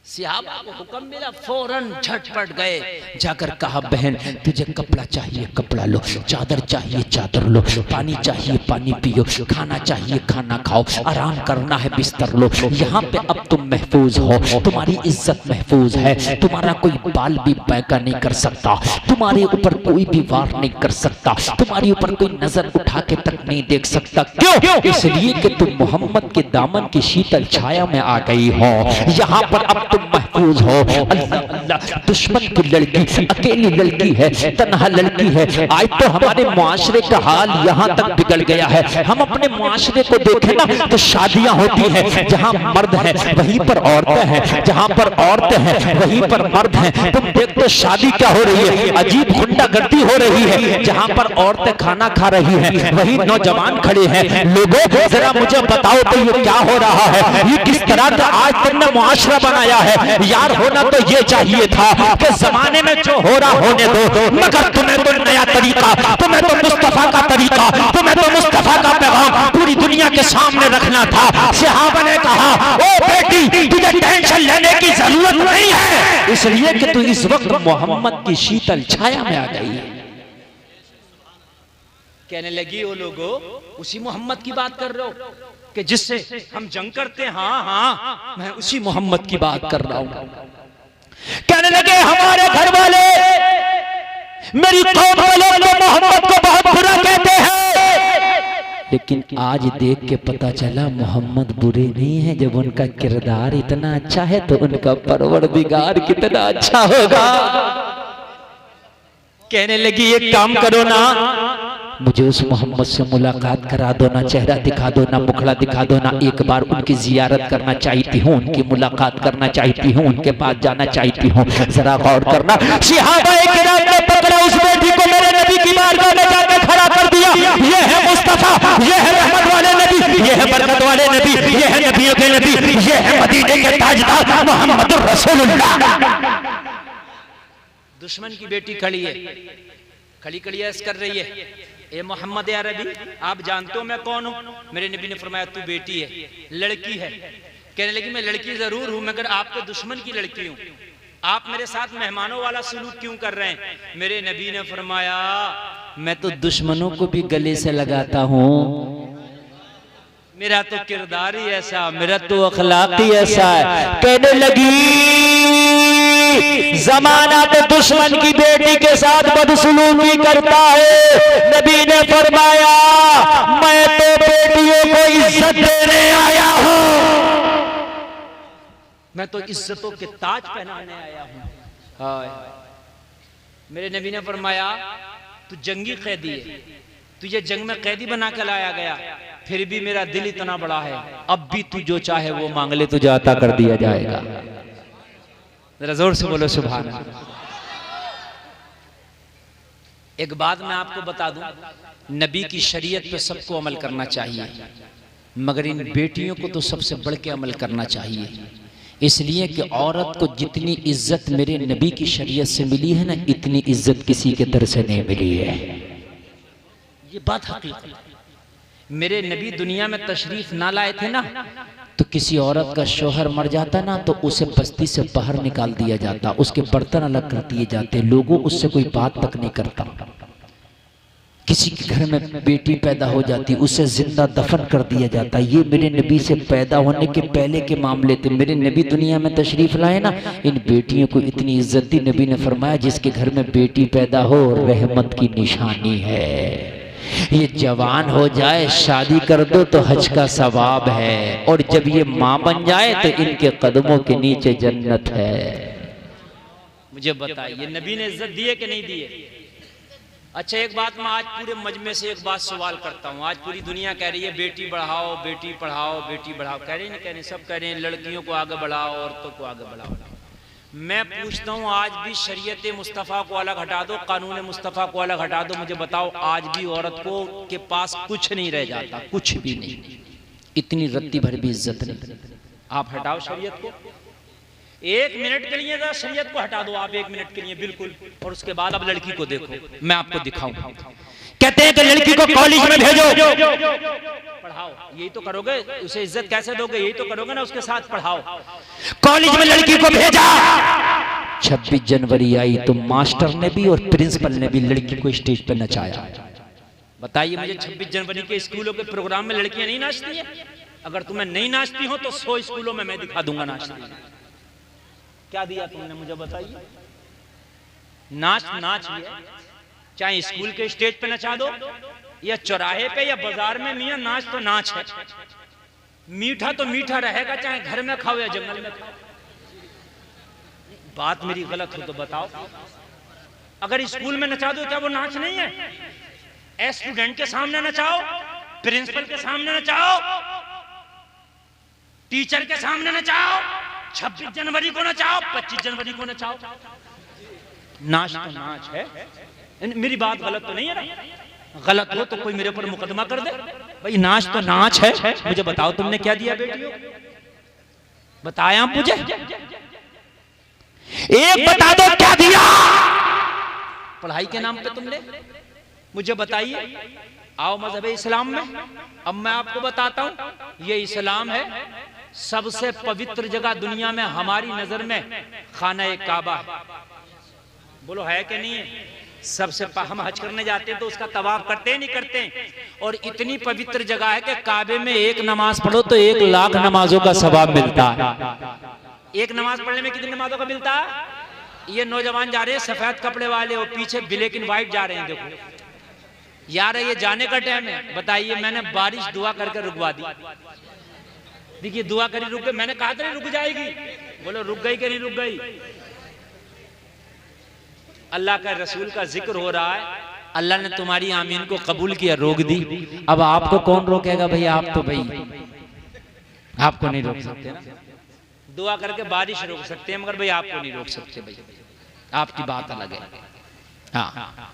सहाबा को हुक्म मिला, फौरन झटपट गए, जाकर कहा बहन तुझे कपड़ा चाहिए कपड़ा लो, चादर चाहिए चादर लो, पानी चाहिए पानी पियो, खाना चाहिए खाना खाओ, आराम करना है बिस्तर लो। यहाँ पे अब तुम महफूज हो, तुम्हारी इज्जत महफूज है, तुम्हारा कोई बाल भी बैका नहीं कर सकता, तुम्हारे ऊपर कोई भी वार नहीं कर सकता, तुम्हारे ऊपर कोई नजर उठा के तक नहीं देख सकता। क्यों? इसलिए कि तुम मोहम्मद के दामन की शीतल छाया में आ गई हो। यहाँ पर अब तुम महफूज हो। अल्लाह अल्लाह, दुश्मन की लड़की अकेली लड़की है, तन्हा लड़की है। आज तो हमारे मुआशरे का हाल यहाँ तक बिगड़ गया है। हम अपने मुआशरे को देखें ना तो शादियां होती हैं, जहाँ मर्द है वहीं पर औरतें हैं, जहाँ पर औरतें हैं वहीं पर मर्द हैं। तुम देखते तो शादी क्या हो रही है, अजीब गुंडागर्दी हो रही है। जहाँ पर औरतें खाना खा रही हैं वहीं नौजवान खड़े हैं। लोगों जरा मुझे बताओ तो ये क्या हो रहा है, ये किस तरह का आज तुमने मुआशरा बनाया है। यार होना तो ये चाहिए था कि जमाने में जो हो रहा होने दो, मगर तुम्हें तो नया तरीका, तुम्हें तो मुस्तफा का तरीका, तुम्हें तो मुस्तफा का पैगाम पूरी दुनिया के सामने रखना था। सहाबा ने कहा ओ बेटी तुझे टेंशन लेने की जरूरत नहीं है, इसलिए कि तू इस वक्त मोहम्मद की शीतल छाया में आ गई है। कहने लगी वो लोगों उसी मोहम्मद की बात कर रहे हो कि जिससे हम जंग करते हैं? हाँ हाँ मैं उसी मोहम्मद की बात कर रहा हूं। कहने लगे हमारे घर वाले मेरी कौम वालों को मोहम्मद को बहुत बुरा कहते हैं, लेकिन आज देख के पता चला मोहम्मद बुरे नहीं है। जब उनका किरदार इतना अच्छा है तो उनका परवरदिगार कितना अच्छा होगा। कहने लगी एक काम करो ना, मुझे उस मोहम्मद से मुलाकात करा दो ना, चेहरा दिखा दो ना, मुखड़ा दिखा दो ना, एक बार उनकी जियारत करना चाहती हूँ, उनकी मुलाकात करना चाहती हूँ, उनके पास जाना चाहती हूँ। जरा गौर करना, सहाबाए किराम ने पकड़ा उस बेटी को, मेरे नबी की बारगाह में जाकर खड़ा कर दिया। ये है मुस्तफा, ये है रहमत वाले नबी, ये है बरकत वाले नबी, ये है नबियों के नबी, ये है मदीने के ताजदार मोहम्मद रसूलुल्लाह। दुश्मन की बेटी खड़ी है, खड़ी खड़ी ऐस कर रही है, ए मोहम्मद अरबी आप जानते हो मैं कौन हूँ? मेरे नबी ने फरमाया तू बेटी है, लड़की है। कहने लगी मैं लड़की जरूर हूँ मगर आपके दुश्मन की लड़की हूँ, आप मेरे साथ मेहमानों वाला सलूक क्यों कर रहे हैं? मेरे नबी ने फरमाया मैं तो दुश्मनों को भी गले से लगाता हूँ, मेरा तो किरदार ही ऐसा, मेरा तो अखलाक ही ऐसा है। कहने लगी जमाना तो दुश्मन की बेटी के साथ बदसलूकी करता है। नबी ने फरमाया मैं तो बेटियों को इज्जत देने आया हूं, मैं तो इज्जतों के ताज पहनाने आया हूं। हाय मेरे नबी ने फरमाया तू जंगी कैदी है, तुझे जंग में कैदी बना के लाया गया, फिर भी मेरा दिल इतना बड़ा है, अब भी तू जो चाहे वो मांग ले तुझे अता कर दिया जाएगा। जरा जोर से बोलो सुभान अल्लाह। एक बात मैं आपको बता दूं, नबी की शरीयत पे सबको अमल करना चाहिए, मगर इन बेटियों को तो सबसे बढ़ के अमल करना चाहिए। इसलिए कि औरत को जितनी इज्जत मेरे नबी की शरीयत से मिली है ना, इतनी इज्जत किसी के दर से नहीं मिली है। ये बात हकीकत। मेरे नबी दुनिया में तशरीफ ना लाए थे ना, तो किसी औरत का शौहर मर जाता ना तो उसे बस्ती से बाहर निकाल दिया जाता, उसके बर्तन अलग कर दिए जाते, लोगों उससे कोई बात तक नहीं करता। किसी के घर में बेटी पैदा हो जाती उसे जिंदा दफन कर दिया जाता। ये मेरे नबी से पैदा होने के पहले के मामले थे। मेरे नबी दुनिया में तशरीफ लाए ना, इन बेटियों को इतनी इज्जत दी। नबी ने फरमाया जिसके घर में बेटी पैदा हो रहमत की निशानी है, ये जवान हो जाए शादी कर दो तो हज का सवाब है, और जब ये माँ बन जाए तो इनके कदमों के नीचे जन्नत है। मुझे बताइए नबी ने इज्जत दी है कि नहीं दी है? अच्छा एक बात मैं आज पूरे मजमे से एक बात सवाल करता हूँ। आज पूरी दुनिया कह रही है बेटी बढ़ाओ बेटी पढ़ाओ बेटी बढ़ाओ, कह रही नहीं कह रही, सब कह रहे हैं लड़कियों को आगे बढ़ाओ औरतों को आगे बढ़ाओ। मैं पूछता हूँ आज भी शरीयत मुस्तफ़ा को अलग हटा दो, कानून मुस्तफ़ा को अलग हटा दो, मुझे बताओ आज भी औरत को के पास कुछ नहीं रह जाता, कुछ भी नहीं, इतनी रत्ती भर भी इज्जत नहीं। आप हटाओ शरीयत को, 1 मिनट के लिए शरीयत को हटा दो आप, 1 मिनट के लिए बिल्कुल, और उसके बाद अब लड़की को देखो, मैं आपको दिखाऊं। कहते हैं कि लड़की को कॉलेज में भेजो, पढ़ाओ, यही तो करोगे, उसे इज्जत कैसे दोगे, यही तो करोगे ना, उसके साथ पढ़ाओ। कॉलेज में लड़की को भेजा, 26 जनवरी आई तो मास्टर ने भी और प्रिंसिपल ने भी लड़की को स्टेज पर नचाया। बताइए मुझे, 26 जनवरी के स्कूलों के प्रोग्राम में लड़कियां नहीं नाचती है? अगर तुम्हें नहीं नाचती हो तो 100 स्कूलों में मैं दिखा दूंगा नाचती। क्या दिया तुमने मुझे बताइए? नाच नाच ही है, चाहे स्कूल के स्टेज पे नचा दो या चौराहे पे या बाजार में, मियां नाच तो नाच है। मीठा तो मीठा रहेगा, चाहे घर में खाओ या जंगल में खाओ। बात मेरी गलत हो तो बताओ। अगर स्कूल में नचा दो क्या वो नाच नहीं है? स्टूडेंट के सामने नचाओ, प्रिंसिपल के सामने नचाओ, टीचर के सामने नचाओ, 26 जनवरी को नचाओ, 25 जनवरी को नचाओ। नाच तो नाच है। मेरी बात गलत तो नहीं है ना? गलत हो तो कोई मेरे ऊपर मुकदमा कर दे। भाई नाच तो नाच है। मुझे बताओ तुमने क्या दिया बेटियों? बताया मुझे, एक बता दो क्या दिया पढ़ाई के नाम पे तुमने? मुझे बताइए। आओ मजहब इस्लाम में, अब मैं आपको बताता हूं, ये इस्लाम है। सबसे पवित्र जगह दुनिया में हमारी नजर में खाना काबा है। बोलो है कि नहीं है? सबसे हम हज करने जाते हैं तो उसका तवाफ करते हैं नहीं करते हैं? और इतनी पवित्र जगह है कि काबे में एक नमाज पढ़ो तो 1 लाख नमाजों का सवाब मिलता है। एक नमाज पढ़ने में कितनी नमाजों का मिलता है? ये नौजवान जा रहे हैं सफेद कपड़े वाले और पीछे ब्लैक एंड व्हाइट जा रहे हैं। देखो यार, ये जाने का टाइम है। बताइए, मैंने बारिश दुआ करके रुकवा दी। देखिए दुआ करी रुक गई, मैंने कहा था रुक जाएगी, बोलो रुक गई कि नहीं रुक गई? अल्लाह का रसूल का जिक्र हो रहा है, अल्लाह ने तुम्हारी आमीन को कबूल किया, रोक दी। अब आपको कौन रोकेगा भाई? आप तो भाई आपको नहीं रोक सकते ना। दुआ करके बारिश रोक सकते हैं मगर भाई आपको नहीं रोक सकते। भाई आपकी बात अलग है। हाँ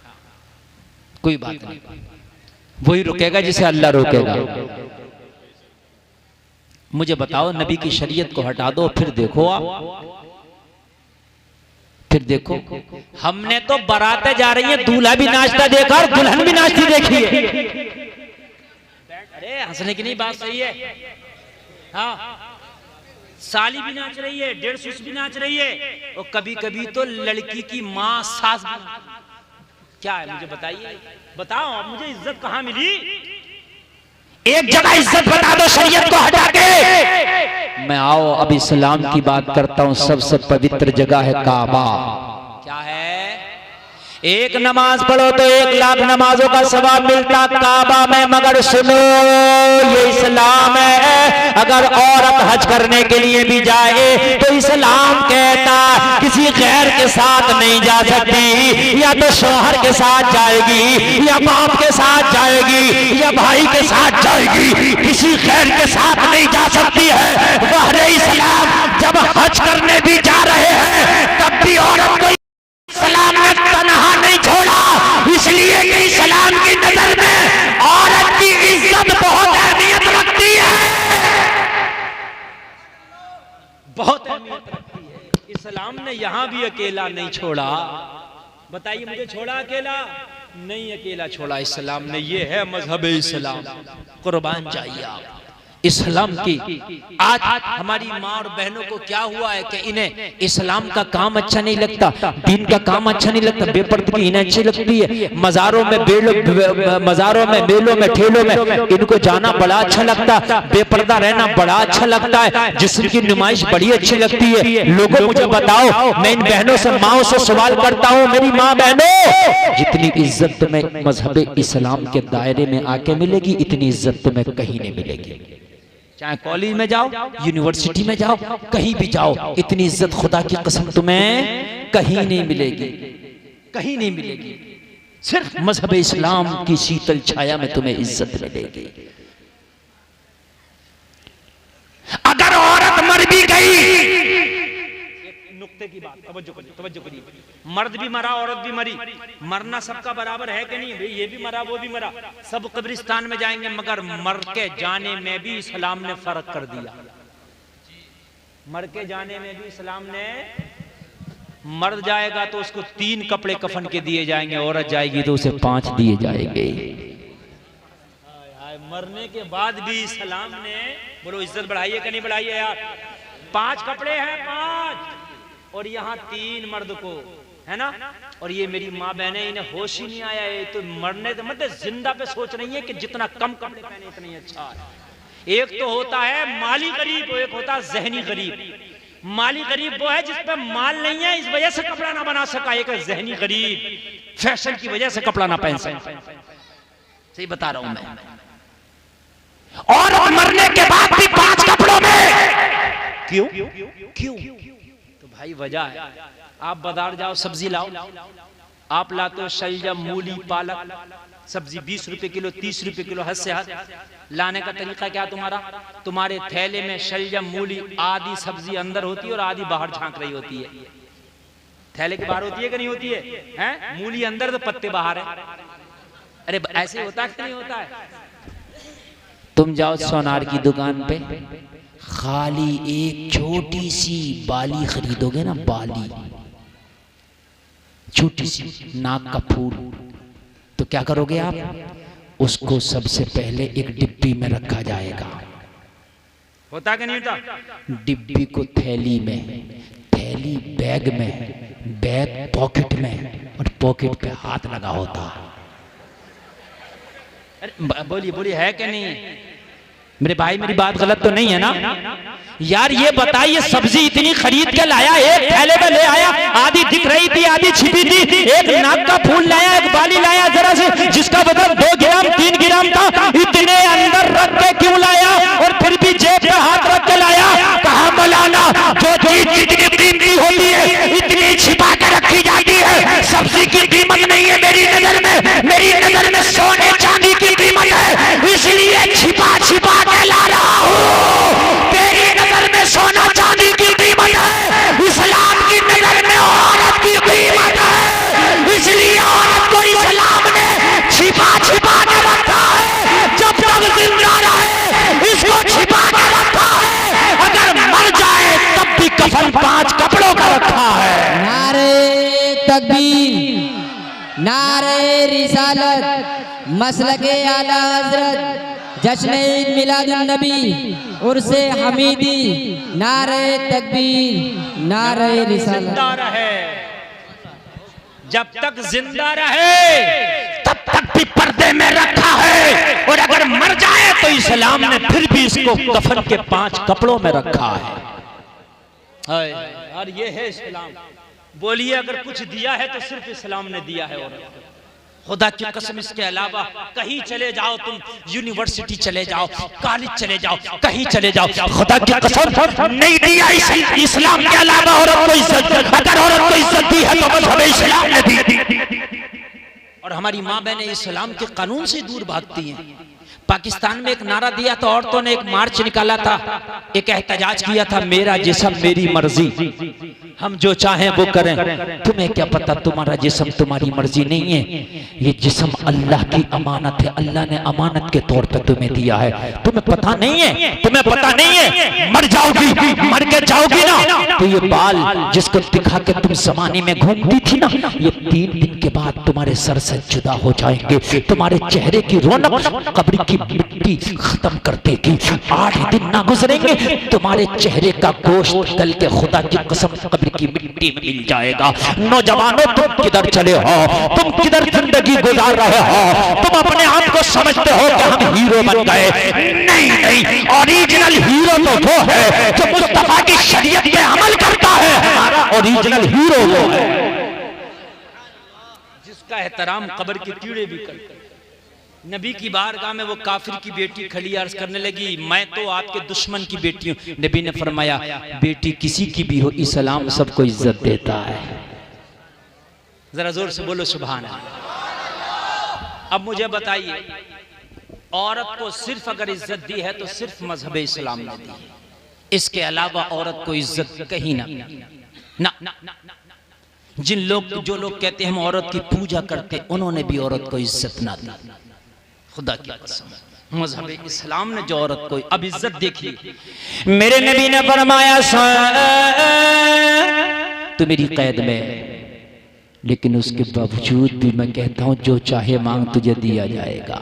कोई बात नहीं, वही रुकेगा जिसे अल्लाह रोकेगा। मुझे बताओ, नबी की शरीयत को हटा दो, फिर देखो आप, फिर देखो। हमने तो बारातें जा रही है, दूल्हा भी नाचता देखा और दुल्हन भी नाचती देखी है। अरे हंसने की नहीं, बात सही है। हाँ, साली भी नाच रही है, 150 भी नाच रही है, और कभी कभी तो लड़की की माँ सास भी। क्या है मुझे बताइए, बताओ आप मुझे, इज्जत कहाँ मिली? एक जगह इज्जत बता दो शरीयत को हटा के। मैं आओ अब इस्लाम की बात करता हूं। सबसे पवित्र जगह है काबा। क्या है? एक नमाज पढ़ो तो 1 लाख नमाजों का सवाब मिलता काबा में। मगर सुनो, ये इस्लाम है। अगर औरत हज करने के लिए भी जाए तो इस्लाम कहता किसी गैर के साथ नहीं जा सकती। या तो शौहर के साथ जाएगी, या बाप के साथ जाएगी, या भाई के साथ जाएगी, किसी गैर के साथ नहीं जा सकती है। बहरे इस्लाम जब हज करने भी जा रहे हैं तब भी औरत को इस्लाम ने तन्हा नहीं छोड़ा, इसलिए कि इस्लाम की नजर में औरत की इज्जत बहुत अहमियत रखती है, बहुत अहमियत रखती है। इस्लाम ने यहां भी अकेला नहीं छोड़ा। बताइए मुझे, छोड़ा अकेला? नहीं अकेला छोड़ा इस्लाम ने। ये है मजहब इस्लाम। कुर्बान जाइए आप इस्लाम की। आज हमारी माँ और बहनों को क्या हुआ है कि इन्हें इस्लाम का काम अच्छा नहीं लगता, दीन का काम अच्छा नहीं लगता, बेपर्दगी इन्हें अच्छी लगती है। मज़ारों में मज़ारों में, मेलों में, ठेलों में इनको जाना बड़ा अच्छा लगता है, बेपर्दा रहना बड़ा अच्छा लगता है, जिस्म की नुमाइश बड़ी अच्छी लगती है। लोगों मुझे बताओ, मैं इन बहनों से, माओ से सवाल करता हूँ, मेरी माँ बहनों, जितनी इज्जत तुम्हें मजहब इस्लाम के दायरे में आके मिलेगी, इतनी इज्जत तुम्हें कहीं नहीं मिलेगी। चाहे कॉलेज में जाओ, यूनिवर्सिटी में जाओ, कहीं भी जाओ, इतनी इज्जत खुदा की कसम तुम्हें कहीं नहीं मिलेगी, कहीं नहीं मिलेगी। सिर्फ मजहब इस्लाम की शीतल छाया में तुम्हें इज्जत मिलेगी। अगर औरत मर भी गई, नुक्ते की बात तवज्जो करिए। मर्द भी मरा, औरत भी मरी, मरना सबका बराबर है कि नहीं भाई? ये भी मरा, वो भी मरा, सब कब्रिस्तान में जाएंगे, मगर मर के जाने में भी इस्लाम ने फर्क कर दिया। मर के जाने में भी इस्लाम ने, मर्द जाएगा तो उसको 3 कपड़े कफन के दिए जाएंगे, औरत जाएगी तो उसे 5 दिए जाएंगे। मरने के बाद भी इस्लाम ने, बोलो इज्जत बढ़ाई है कि नहीं बढ़ाई है यार? 5 कपड़े हैं, 5, और यहाँ 3 मर्द को, है ना? और ये मेरी माँ बहने, इन्हें होश ही नहीं आया, ये तो मरने तो मतलब जिंदा पे सोच रही है कि जितना कम कपड़े पहने इतना ही अच्छा है। एक तो होता है माली गरीब, एक होता है जहनी गरीब। माली गरीब वो है जिस पे माल नहीं है, इस वजह से कपड़ा ना बना सका। एक जहनी गरीब, फैशन की वजह से कपड़ा ना पहन सका। सही बता रहा हूं मैं। और मरने के बाद भी 5 कपड़ों में क्यों? क्यों? तो भाई वजह है, आप बाजार जाओ, सब्जी लाओ, आप लाते हो शलजम, मूली, पालक, सब्जी 20 रुपए किलो, 30 रुपए किलो, हद से हद। लाने का तरीका क्या तुम्हारा? तुम्हारे थैले में शलजम, मूली, आधी सब्जी अंदर होती है और आधी बाहर झांक रही होती है। थैले के बाहर होती है कि नहीं होती है? हैं? मूली अंदर तो पत्ते बाहर है। अरे ऐसे होता है कि नहीं होता है? तुम जाओ सोनार की दुकान पे, खाली एक छोटी सी बाली खरीदोगे ना, बाली छोटी सी, नाक का फूल, तो क्या करोगे आप? उसको सबसे पहले एक डिब्बी में रखा जाएगा। होता कि नहीं होता? डिब्बी को थैली में, थैली बैग में, बैग पॉकेट में, और पॉकेट पे हाथ लगा होता। अरे बोलिए बोलिए, है कि नहीं? मेरे भाई मेरी बात गलत तो नहीं है ना यार? ये बताइए, सब्जी इतनी खरीद के लाया, एक थैले में ले आया, आधी दिख रही थी, आधी छिपी थी, एक नाक का फूल लाया, एक बाली लाया जरा से, जिसका वजन 2 ग्राम 3 ग्राम था, इतने अंदर रख के क्यों लाया? और फिर भी जेब पे हाथ रख के लाया। कहा मौलाना, जो चीज जितनी कीमती होती है इतनी छिपा के रखी जाती है। सब्जी की कीमत नहीं है मेरी नजर में, मेरी नजर में सोने चांदी की कीमत है, इसलिए छिपा छिपा के ला रहा हूँ। तेरी नजर में सोना चांदी की कीमत है, इस्लाम की नजर में औरत की कीमत है, इसलिए औरत को इस्लाम ने छिपा छिपा के रखा है। जब तक जिंदा रहे इसको छिपा के रखा है, अगर मर जाए तब भी कफन 5 कपड़ों का रखा है। नारे तकबीर, नारे रिसालत, मसलके आला हजरत, जश्न ईद मिलादुन नबी, उर्से हमीदी, नारे तकबीर, नारे रिसालत। जिंदा रहे, जब तक जिंदा रहे तब तक भी पर्दे में रखा है, और अगर मर जाए तो इस्लाम ने फिर भी इसको कफन के 5 कपड़ों में रखा है। और ये है इस्लाम। बोलिए, अगर कुछ दिया है तो सिर्फ इस्लाम ने दिया है। और खुदा की कसम, इसके अलावा कहीं चले जाओ तुम, यूनिवर्सिटी चले जाओ, कॉलेज चले जाओ, कहीं चले जाओ, खुदा की कसम नहीं दिया इस्लाम के अलावा औरत को इज्जत। अगर औरत को इज्जत दी है तो मजहब इस्लाम ने दी। और हमारी माँ बहनें इस्लाम के कानून से दूर भागती हैं। पाकिस्तान में एक नारा दिया था, औरतों ने एक मार्च निकाला था, एक एहतजाज किया था, मेरा जिस्म मेरी मर्जी, हम जो चाहें वो करें। तुम्हें क्या पता तुम्हारा जिस्म तुम्हारी मर्जी नहीं है, ये जिस्म अल्लाह की अमानत है, अल्लाह ने अमानत के तौर पे तुम्हें दिया है। तुम्हें पता नहीं है, तुम्हें पता नहीं है, मर जाओगी, मर के जाओगी ना तो ये बाल जिसको दिखा के तुम जमाने में घूमती थी ना, ये 3 दिन के बाद तुम्हारे सर से जुदा हो जाएंगे। तुम्हारे चेहरे की रौनक कब्र की मिट्टी खत्म कर देगी। 8 दिन ना गुजरेंगे तुम्हारे चेहरे का गोश्त गल के खुदा की कसम कब्र की मिट्टी में मिल जाएगा। नौजवानों, तुम किधर चले हो? तुम किधर जिंदगी गुजार रहे हो? तुम अपने आप को समझते हो कि हम हीरो बन गए? नहीं नहीं, ओरिजिनल हीरो तो वो है जो मुस्तफा की शरीयत पे अमल करता है। हमारा ओरिजिनल हीरो वो है जिसका एहतराम कब्र के कीड़े भी करते हैं। नबी की बारगाह में वो काफिर की बेटी खड़ी अर्ज करने लगी, मैं तो आपके दुश्मन की बेटी हूं। नबी ने फरमाया, बेटी किसी की भी हो, इस्लाम सबको इज्जत देता है। जरा जोर से बोलो सुभान अल्लाह। अब मुझे बताइए, औरत को सिर्फ अगर इज्जत दी है तो सिर्फ मजहब इस्लाम ने दी है, इसके अलावा औरत को इज्जत कहीं ना। ना, जिन लोग जो लोग कहते हैं हम औरत की पूजा करते, उन्होंने भी औरत को इज्जत ना दी। खुदा की कसम, मजहब इस्लाम ने जो औरत को अब इज्जत देखी, मेरे नबी ने फरमाया तू मेरी कैद में, लेकिन उसके बावजूद भी मैं कहता हूं जो चाहे मांग तुझे दिया जाएगा।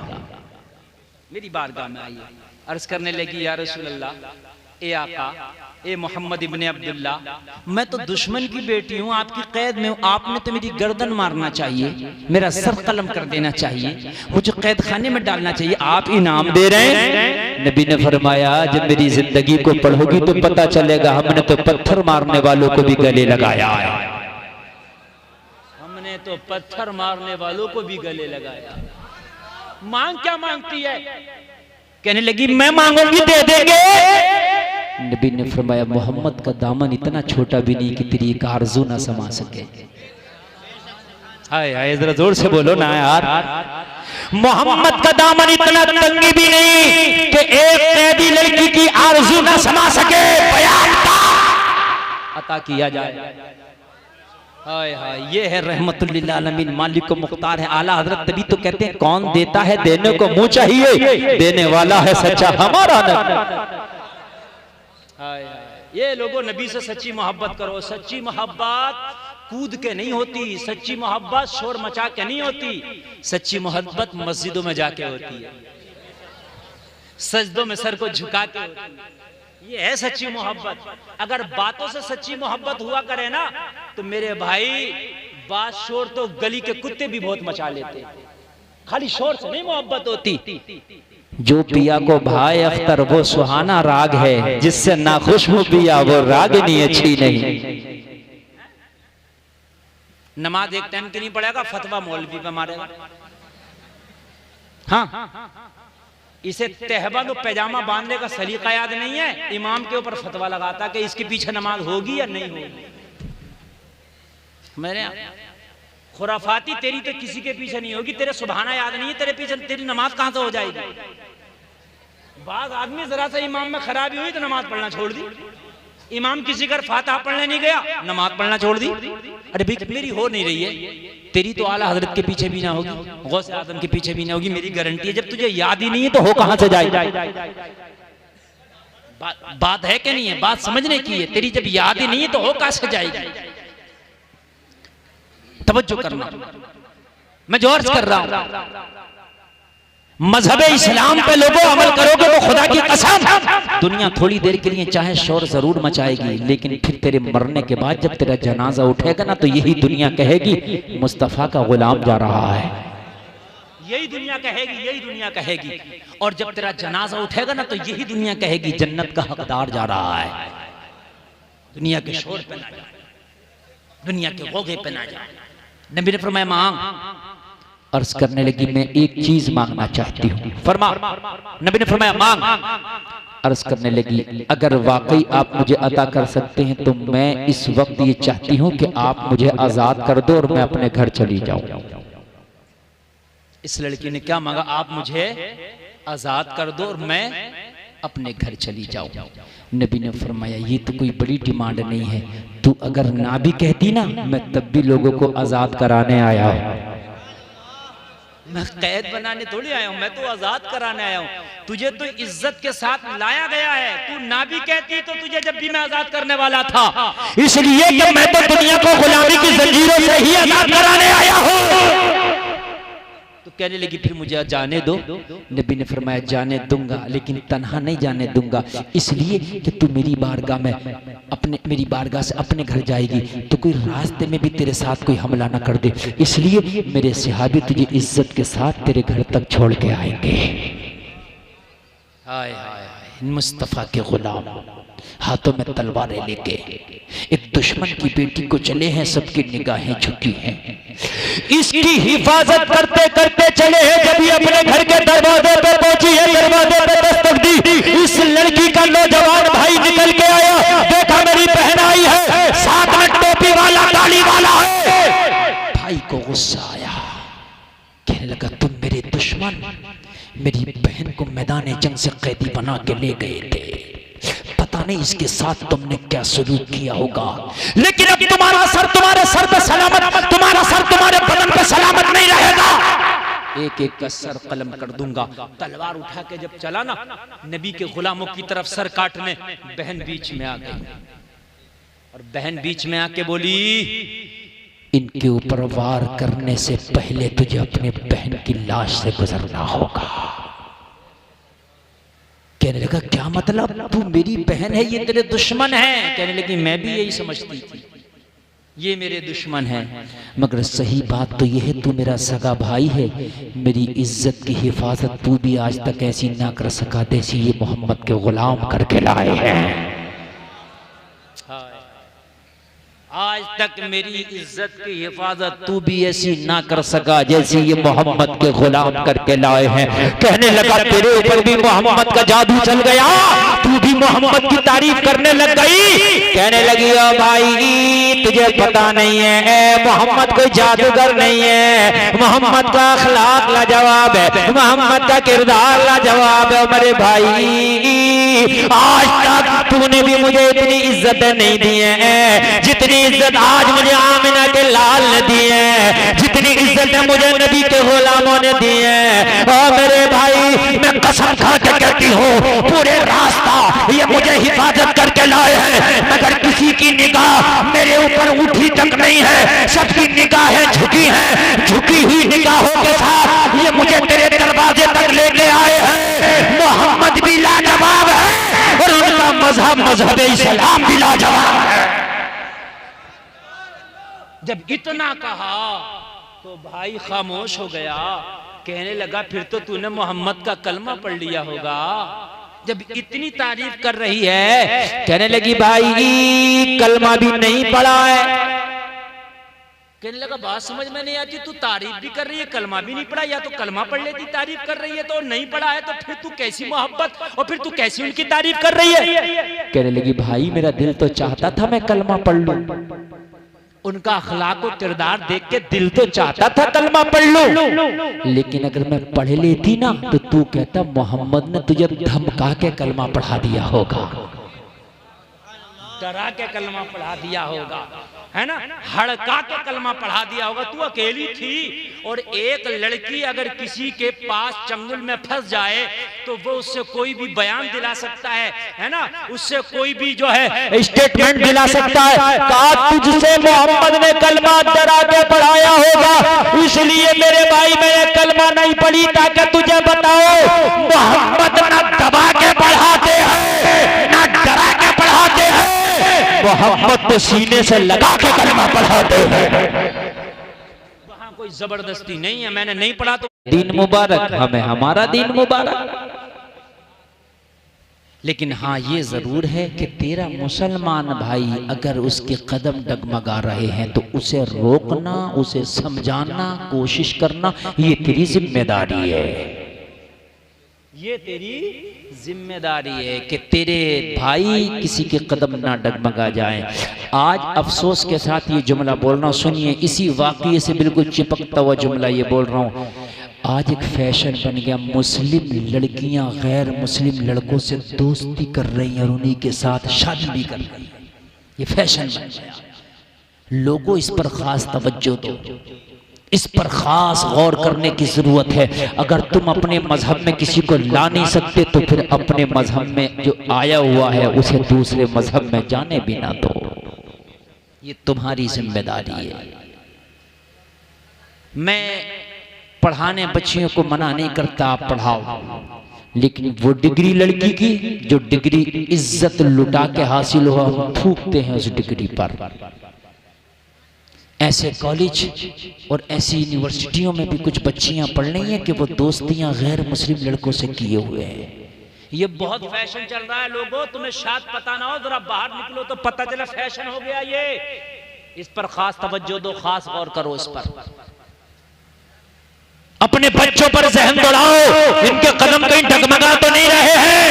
मेरी बारगाह में आई, अर्ज करने लगी या रसूल अल्लाह, ए आका, ए मोहम्मद इब्ने अब्दुल्ला, मैं तो दुश्मन की बेटी हूँ, आपकी कैद में हूँ, आपने तो मेरी गर्दन मारना चाहिए, मेरा सर कलम कर देना चाहिए, मुझे कैद खाने में डालना चाहिए, आप इनाम दे रहे हैं। नबी ने फरमाया जब मेरी जिंदगी को पढ़ोगी तो पता चलेगा हमने तो पत्थर मारने वालों को भी गले लगाया है, हमने तो पत्थर मारने वालों को भी गले लगाया। मांग क्या मांगती है? कहने लगी मैं मांगूंगी दे देंगे। नबी ने फरमाया मोहम्मद का दामन इतना छोटा भी नहीं कि तेरी एक आरज़ू ना समा सके। हाय हाय, जरा जोर से बोलो ना यार। मोहम्मद का दामन इतना तंगी भी नहीं कि एक कैदी लड़की की आरज़ू ना समा सके। बयान अता किया जाए। हाय हाय, ये है रहमतुल लिल आलमीन, मालिक को मुख्तार है आला हजरत। तभी तो कहते हैं कौन देता है देने को मुंह चाहिए, देने वाला है सच्चा हमारा नबी। हाय हाय, ये लोगों नबी से सच्ची मोहब्बत करो। सच्ची मोहब्बत कूद के नहीं होती, सच्ची मोहब्बत शोर मचा के नहीं होती, सच्ची मोहब्बत मस्जिदों में जाके होती है, सजदों में सर को झुका के होती है। ये है सच्ची मोहब्बत। अगर बातों से सच्ची मोहब्बत हुआ करे ना तो मेरे भाई बात शोर तो गली के कुत्ते भी बहुत मचा लेते, खाली शोर से नहीं मोहब्बत होती। जो पिया को भाई अख्तर वो सुहाना राग है, जिससे नाखुश हो पिया वो रागिनी अच्छी नहीं। नमाज एक टाइम की नहीं पड़ेगा, फतवा मौलवी पे मारेगा। हाँ, इसे तहबंद पैजामा बांधने का सलीका याद नहीं है, इमाम के ऊपर फतवा लगाता कि इसके पीछे नमाज होगी या नहीं होगी। मेरे खुराफाती तेरी तो किसी के पीछे नहीं होगी, तेरे सुबहाना याद नहीं है, तेरे पीछे तेरी नमाज कहां से हो जाएगी। बाग आदमी जरा सा इमाम में खराबी हुई तो नमाज पढ़ना छोड़ दी, इमाम किसी घर फातिहा पढ़ने नहीं गया नमाज पढ़ना छोड़ दी। अरे भाई मेरी हो नहीं रही है, तेरी तो आला हजरत के पीछे भी ना होगी, गौसे आजम के पीछे भी ना होगी, मेरी गारंटी है। जब तुझे याद ही नहीं है तो हो कहां से जाए। बात है कि नहीं है, बात समझने की है। तेरी जब याद ही नहीं है तो हो कहां से जाएगी। तवज्जो करना, मैं जोर कर रहा हूं। मजहब इस्लाम पे लोगों अमल करोगे तो खुदा की कसम दुनिया थोड़ी देर के लिए चाहे शोर जरूर मचाएगी, लेकिन फिर तेरे मरने के बाद जब तेरा जनाजा उठेगा ना तो यही दुनिया कहेगी मुस्तफा का गुलाम जा रहा है। यही दुनिया कहेगी, यही दुनिया कहेगी। और जब तेरा जनाजा उठेगा ना तो यही दुनिया कहेगी जन्नत का हकदार जा रहा है। दुनिया के शोर पे ना जाए, दुनिया के गोगे पे ना जाए। नबी ने फरमाया मांग। अर्ज करने लगी मैं एक चीज मांगना चाहती हूँ। फरमा, नबी ने फरमाया मांग। अर्ज करने लगी अगर वाकई आप मुझे अता कर सकते हैं तो मैं इस वक्त ये चाहती हूँ कि आप मुझे आजाद कर दो और मैं अपने घर चली जाऊं। इस लड़की ने क्या मांगा? आप मुझे आजाद कर दो और मैं अपने घर चली जाऊं। नबी ने फरमाया ये तो कोई बड़ी डिमांड नहीं है, तू अगर ना भी कहती ना मैं तब भी लोगों को आजाद कराने आया हूं। मैं कैद बनाने थोड़ी आया हूं, मैं तो आजाद कराने आया हूं। तुझे तो इज्जत के साथ लाया गया है, तू ना भी कहती तो तुझे जब भी मैं आजाद करने वाला था, इसलिए कि मैं तो दुनिया को गुलामी की जंजीरों से ही आजाद कराने आया हूं। तो कहने लगी फिर मुझे जाने दो। नबी ने फरमाया जाने दूंगा लेकिन तन्हा नहीं जाने दूंगा, इसलिए कि तू मेरी बारगाह में मेरी बारगाह से अपने घर जाएगी तो कोई रास्ते में भी तेरे साथ कोई हमला ना कर दे, इसलिए मेरे सहाबी तुझे इज्जत के साथ तेरे घर तक छोड़ के आएंगे। हाय हाय मुस्तफा के गुलाम हाथों में तलवारें लेके एक दुश्मन की बेटी को चले हैं, सबकी निगाहें झुकी हैं। इसकी हिफाजत करते करते चले हैं, जब ये अपने घर के दरवाजे पे पहुंची है, दरवाजे पे दस्तक दी, इस लड़की का नौजवान भाई निकल के आया। देखा मेरी बहन आई है, साथ में टोपी वाला ताली वाला है। भाई को गुस्सा आया, कहने लगा तुम मेरे दुश्मन मेरी बहन को मैदान जंग से कैदी बना के ले गए थे, पता नहीं इसके साथ तुमने क्या सलूक किया होगा, लेकिन अब तुम्हारा सर तुम्हारे सर पे सलामत, तुम्हारा सर तुम्हारे बदन पे सलामत नहीं रहेगा। एक एक का सर कलम कर दूंगा। तलवार उठा के जब चला ना नबी के गुलामों की तरफ सर काटने, बहन बीच में आ गई और बहन बीच में आके बोली, इनके ऊपर वार करने से पहले तुझे अपने बहन की लाश से गुजरना होगा। कहने लगा क्या मतलब, तू मेरी बहन है, ये तेरे दुश्मन है। कहने लगी मैं भी यही समझती थी, ये मेरे दुश्मन है, मगर सही बात तो यह है तू मेरा सगा भाई है, मेरी इज्जत की हिफाजत तू भी आज तक ऐसी ना कर सका जैसी ये मोहम्मद के गुलाम करके लाए हैं। आज तक मेरी इज्जत की हिफाजत तू भी ऐसी ना कर सका जैसी ये मोहम्मद के गुलाम करके लाए हैं। कहने लगा तेरे ऊपर भी मोहम्मद का जादू चल गया, तू भी मोहम्मद की तारीफ करने लग गई। कहने लगी ओ भाई तुझे पता नहीं है मोहम्मद कोई जादूगर नहीं है, मोहम्मद का अखलाक लाजवाब है, मोहम्मद का किरदार लाजवाब है। मेरे भाई आज तक तूने भी मुझे इतनी इज्जत नहीं दी है जितनी इज्जत आज मुझे आमिना के लाल ने दी है, जितनी इज्जत मुझे नबी के गुलामों ने दी है। और मेरे भाई मैं कसम खा के कहती हूँ पूरे रास्ता ये मुझे हिफाजत करके लाए हैं, मगर किसी की निगाह मेरे ऊपर उठी तक नहीं है, सबकी निगाहें झुकी हैं, झुकी हुई निगाहों के साथ ये मुझे तेरे दरवाजे तक लेके आए हैं। मोहम्मद भी लाजवाब है और उनका मजहब इस्लाम भी लाजवाब है। जब इतना कहा तो भाई खामोश हो गया। कहने लगा फिर तो तूने मोहम्मद का कलमा पढ़ लिया होगा, जब इतनी तारीफ कर रही है। कहने लगी भाई कलमा भी नहीं पढ़ा है। कहने लगा बात समझ में नहीं आती, तू तारीफ भी कर रही है कलमा भी नहीं पढ़ा, या तो कलमा पढ़ लेती, तारीफ कर रही है तो नहीं पढ़ा है तो फिर तू कैसी मोहब्बत और फिर तू कैसी उनकी तारीफ कर रही है। कहने लगी भाई मेरा दिल तो चाहता था मैं कलमा पढ़ लूं, उनका अखलाक और किरदार देख के दिल तो चाहता था कलमा पढ़ लूं, लेकिन अगर मैं पढ़ लेती ना तो तू कहता मोहम्मद ने तुझे धमका के कलमा पढ़ा दिया होगा, डरा के कलमा पढ़ा दिया होगा, है ना, हड़का के कलमा पढ़ा दिया होगा। तू अकेली थी और एक लड़की अगर किसी के पास चंगुल में फंस जाए तो वो उससे कोई भी बयान दिला सकता है ना, उससे कोई भी जो है स्टेटमेंट दिला सकता है। कहा तुझसे मोहम्मद ने कलमा डरा के पढ़ाया होगा, इसलिए मेरे भाई मैंने कलमा नहीं पढ़ी ताकि तुझे बताओ मोहम्मद ना दबा के पढ़ाते हैं ना डरा के पढ़ाते हैं, मोहम्मद तो सीने से लगा के कलमा पढ़ाते हैं। वहां कोई जबरदस्ती नहीं है, मैंने नहीं पढ़ा तो दीन मुबारक, हमें हमारा दीन मुबारक। लेकिन हाँ ये जरूर है कि तेरा मुसलमान भाई अगर उसके कदम डगमगा रहे हैं तो उसे रोकना, उसे समझाना, कोशिश करना ये तेरी जिम्मेदारी है, ये तेरी जिम्मेदारी है कि तेरे भाई किसी के कदम ना डगमगा जाएं। आज अफसोस के साथ ये जुमला बोल रहा हूँ, सुनिए, इसी वाक़ये से बिल्कुल चिपकता हुआ जुमला ये बोल रहा हूँ। आज एक फैशन बन गया, मुस्लिम लड़कियां गैर मुस्लिम लड़कों से दोस्ती कर रही हैं और उन्हीं के साथ शादी भी कर रही हैं, ये फैशन बन गया। लोगों इस पर खास तवज्जो दो, इस पर खास गौर करने की जरूरत है। अगर तुम अपने मजहब में किसी को ला नहीं सकते तो फिर अपने मजहब में जो आया हुआ है उसे दूसरे मजहब में जाने भी ना दो, ये तुम्हारी जिम्मेदारी है। मैं पढ़ाने बच्चियों को मना नहीं करता, आप पढ़ाओ, लेकिन वो डिग्री लड़की की जो डिग्री इज्जत लुटा के हासिल हुआ हम थूकते हैं उस डिग्री पर। ऐसे कॉलेज और ऐसी यूनिवर्सिटियों में भी कुछ बच्चियां पढ़ रही हैं कि वो दोस्तियां गैर मुस्लिम लड़कों से किए हुए हैं। ये बहुत फैशन चल रहा है लोगों, तुम्हें शायद पता ना हो, जरा बाहर निकलो तो पता चला फैशन हो गया ये। इस पर खास तवज्जो दो, खास गौर करो इस पर। अपने बच्चों पर जहन दौड़ाओ, इनके कदम कहीं डगमगा तो नहीं रहे हैं,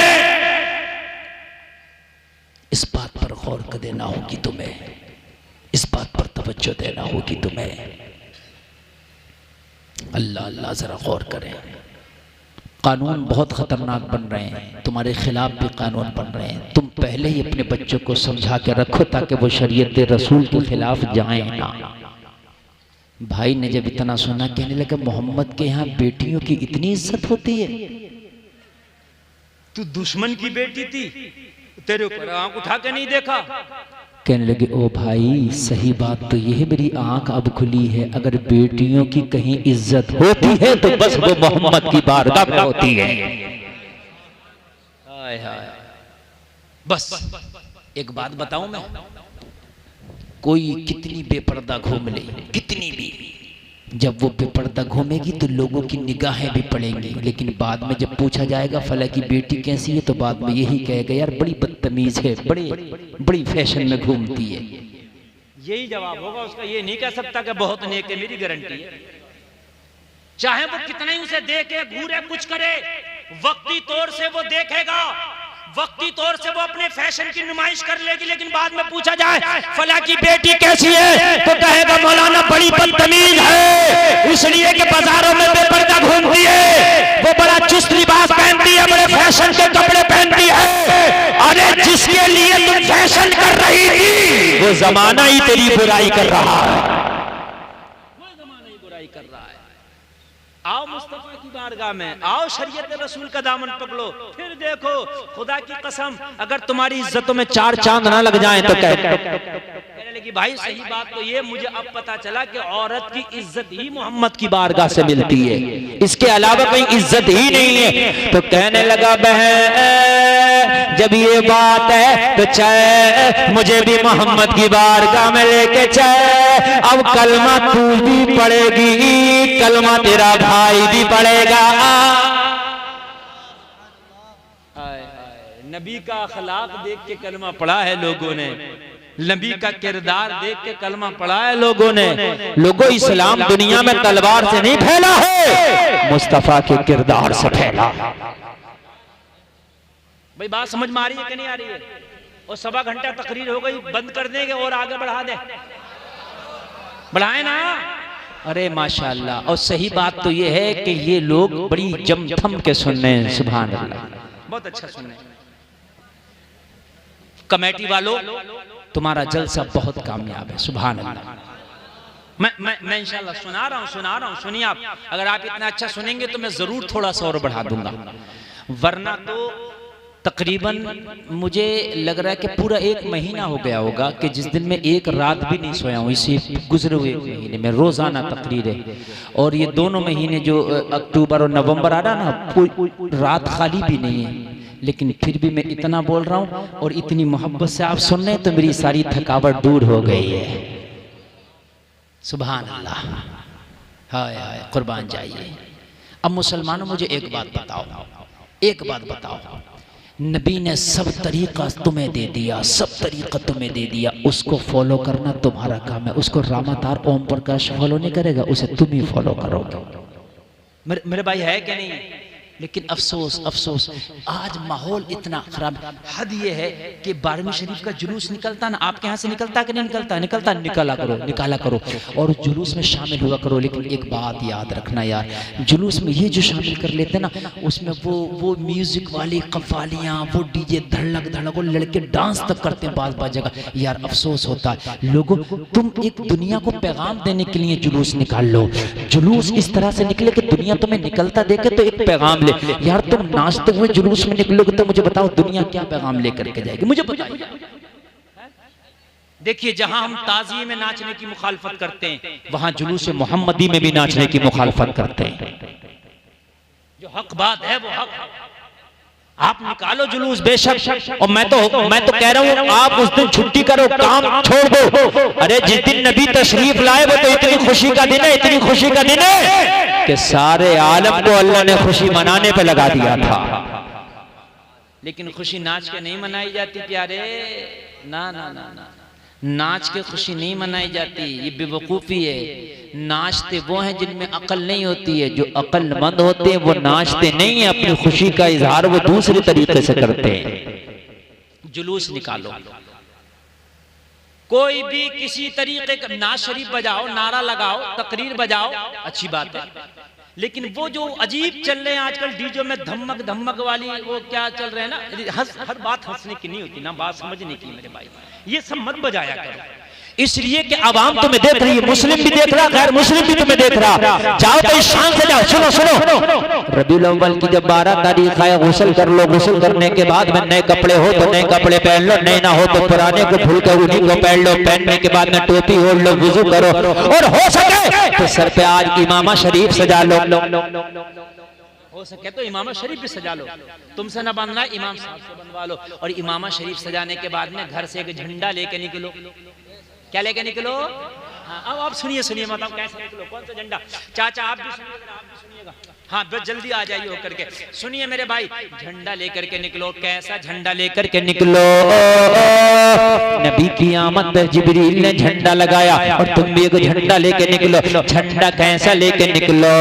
इस बात पर गौर कर देना होगी तुम्हें, इस बात पर तवज्जो देना होगी तुम्हें। अल्लाह अल्लाह जरा गौर करें। कानून बहुत खतरनाक बन रहे हैं, तुम्हारे खिलाफ भी कानून बन रहे हैं। तुम पहले ही अपने बच्चों को समझा के रखो ताकि वो शरीयत रसूल के खिलाफ जाएं ना। भाई ने जब इतना सुना कहने लगा मोहम्मद के यहाँ बेटियों की इतनी इज्जत होती है? तू दुश्मन की बेटी थी, तेरे ऊपर आंख उठा के नहीं देखा? कहने लगे ओ भाई सही बात तो ये है, मेरी आंख अब खुली है। अगर बेटियों की कहीं इज्जत होती है तो बस वो मोहम्मद की बारगाह में होती है। हाय हाय। बस एक बात बताऊं मैं, कोई कितनी बेपर्दा घूम ले, कितनी भी, जब वो बेपर्दा घूमेगी तो लोगों की निगाहें भी पड़ेंगी, लेकिन बाद में जब पूछा जाएगा फला की बेटी कैसी है तो बाद में यही कहेगा यार बड़ी बदतमीज है, बड़ी फैशन में घूमती है। यही जवाब होगा उसका, ये नहीं कह सकता कि बहुत नेक है, मेरी गारंटी है। चाहे वो कितना ही उसे देखे, घूरे, कुछ करे, वक्ती तौर से वो देखेगा, वक्ती तौर से वो अपने फैशन की नुमाइश कर लेगी, लेकिन बाद में पूछा जाए फला की बेटी कैसी है तो कहेगा मौलाना बड़ी बदतमीज है, इसलिए कि बाजारों में बेपर्दा घूमती है, वो बड़ा चुस्त लिबास पहनती है, बड़े फैशन के कपड़े पहनती है। अरे जिसके लिए तुम फैशन कर रही थी वो जमाना ही तेरी बुराई कर रहा है, वो जमाना ही बुराई कर रहा है। आओ मुस्तफा की बारगाह में, आओ शरीयत रसूल का दामन पकड़ो, फिर देखो खुदा की कसम अगर तुम्हारी इज्जतों में चार चांद ना लग जाएं तो कहने लगी भाई सही बात तो ये मुझे अब पता चला कि औरत की इज्जत ही मोहम्मद की बारगाह से मिलती है, इसके अलावा कहीं इज्जत ही नहीं है। तो कहने लगा बहन जब ये बात है तो चल मुझे भी मोहम्मद की बारगाह में लेके चल, अब कलमा तू भी पढ़ेगी, कलमा तेरा भाई भी पढ़ेगा। नबी का अखलाक देख के कलमा पढ़ा है लोगों ने, नबी का किरदार देख के कलमा पढ़ा है लोगों ने। लोगों इस्लाम दुनिया में तलवार से नहीं फैला है, मुस्तफा के किरदार से फैला। भाई बात समझ में आ रही है कि नहीं आ रही है? और 1.25 घंटा तकरीर हो गई, बंद कर देंगे और आगे बढ़ा दे, बढ़ाए ना। अरे माशाअल्लाह। और सही बात तो ये है कि ये लोग बड़ी जमथम के सुन रहे हैं, सुभान अल्लाह, बहुत अच्छा सुन रहे हैं। कमेटी वालों तुम्हारा जलसा बहुत कामयाब है, सुभान अल्लाह। मैं इंशाल्लाह सुना रहा हूँ, सुनिए आप। अगर आप इतना अच्छा सुनेंगे तो मैं जरूर थोड़ा सा और बढ़ा दूंगा, वरना तो तकरीबन मुझे लग रहा है कि पूरा 1 महीना हो गया होगा कि जिस दिन में एक रात भी नहीं सोया हूँ इसी गुजरे हुए महीने में। रोजाना तकरीर है, और ये दोनों महीने जो अक्टूबर और नवंबर आ रहा ना, कोई रात खाली भी नहीं है, लेकिन फिर भी मैं इतना बोल रहा हूँ और इतनी मोहब्बत से आप सुन रहे हैं तो मेरी सारी थकावट दूर हो गई है, सुभान अल्लाह। हाय हाय, कुर्बान जाइए। अब मुसलमानों मुझे एक बात बताओ, नबी ने सब तरीका तुम्हें दे दिया, सब तरीका तुम्हें दे दिया, उसको फॉलो करना तुम्हारा काम है। उसको रामातार ओम प्रकाश फॉलो नहीं करेगा, उसे तुम ही फॉलो करोगे। मेरे भाई है कि नहीं? लेकिन अफसोस आज माहौल इतना खराब। हद ये है कि 12वीं शरीफ का जुलूस निकलता ना, आपके यहाँ से निकलता कि नहीं निकलता? निकाला करो और जुलूस में शामिल हुआ करो। लेकिन एक बात याद रखना यार, जुलूस में ये जो शामिल कर लेते ना, उसमें वो म्यूजिक वाली कव्वालियाँ, वो डीजे धड़क वो लड़के डांस तक करते हैं बाज जगह। यार अफसोस होता है। लोगों, तुम एक दुनिया को पैगाम देने के लिए जुलूस निकाल लो, जुलूस इस तरह से निकले कि दुनिया तुम्हें निकलता देखे तो एक पैगाम। यार तुम नाचते हुए जुलूस में निकलोगे तो मुझे बताओ दुनिया क्या पैगाम लेकर के जाएगी, मुझे बताइए। देखिए, जहां हम ताज़िये में नाचने की मुखालफत करते हैं, वहां जुलूस मोहम्मदी में भी नाचने की मुखालफत करते हैं। जो हक बात है वो हक, आप निकालो जुलूस बेशक, और मैं तो कह रहा हूँ आप उस दिन छुट्टी करो, काम छोड़ दो। अरे जिस दिन नबी तशरीफ लाए वो तो इतनी खुशी का दिन है, इतनी खुशी का दिन है कि सारे आलम को अल्लाह ने खुशी मनाने पे लगा दिया था। लेकिन खुशी नाच के नहीं मनाई जाती प्यारे, ना ना ना ना, नाच के खुशी नहीं मनाई जाती, ये बेवकूफ़ी है। नाचते वो हैं जिनमें अकल नहीं होती है, जो अक्लमंद होते हैं वो नाचते नहीं है, अपनी खुशी का इजहार वो दूसरे तरीके से करते हैं। जुलूस निकालो, कोई भी किसी तरीके का, नाच शरीफ बजाओ, नारा लगाओ, तकरीर बजाओ, अच्छी बात है, लेकिन वो जो अजीब चल रहे हैं आजकल डीजो में धमक धमक वाली, वो क्या चल रहे हैं ना, हर बात हंसने की नहीं होती ना, बात समझने की मेरे भाई, ये सब मत बजाया करो। इसलिए कि आवाम तुम्हें देख रही है, मुस्लिम भी देख रहा, गैर मुस्लिम भी तुम्हें देख रहा। जाओ तो इस शान से जाओ। सुनो सुनो, रबीउल अव्वल की जब 12 तारीख आए, गुस्ल कर लो, गुस्ल करने के बाद में नए कपड़े हो तो नए कपड़े पहन लो, नए ना हो तो पुराने को भूल कर उन्हीं को पहन लो। पहनने के बाद में टोपी ओढ़ लो, वुजू करो, और हो सके तो सर पे आज इमामा शरीफ सजा लो। हो सके तो इमामा शरीफ भी सजा लो, तुमसे ना बनना इमाम साहब से बनवा लो। और इमामा शरीफ सजाने के बाद में घर से एक झंडा लेके निकलो। क्या लेके निकलो? हाँ, अब आप सुनिए सुनिए, मतलब कैसे निकलो, कौन सा झंडा? चाचा आप भी सुनिएगा, आप भी सुनिएगा। हाँ बस जल्दी आ जाइए होकर के, सुनिए मेरे भाई, झंडा लेकर के निकलो। कैसा झंडा लेकर के निकलो? नबी की आमद पर जिब्रील ने झंडा लगाया और तुम भी एक झंडा लेके निकलो। झंडा कैसा लेके निकलो?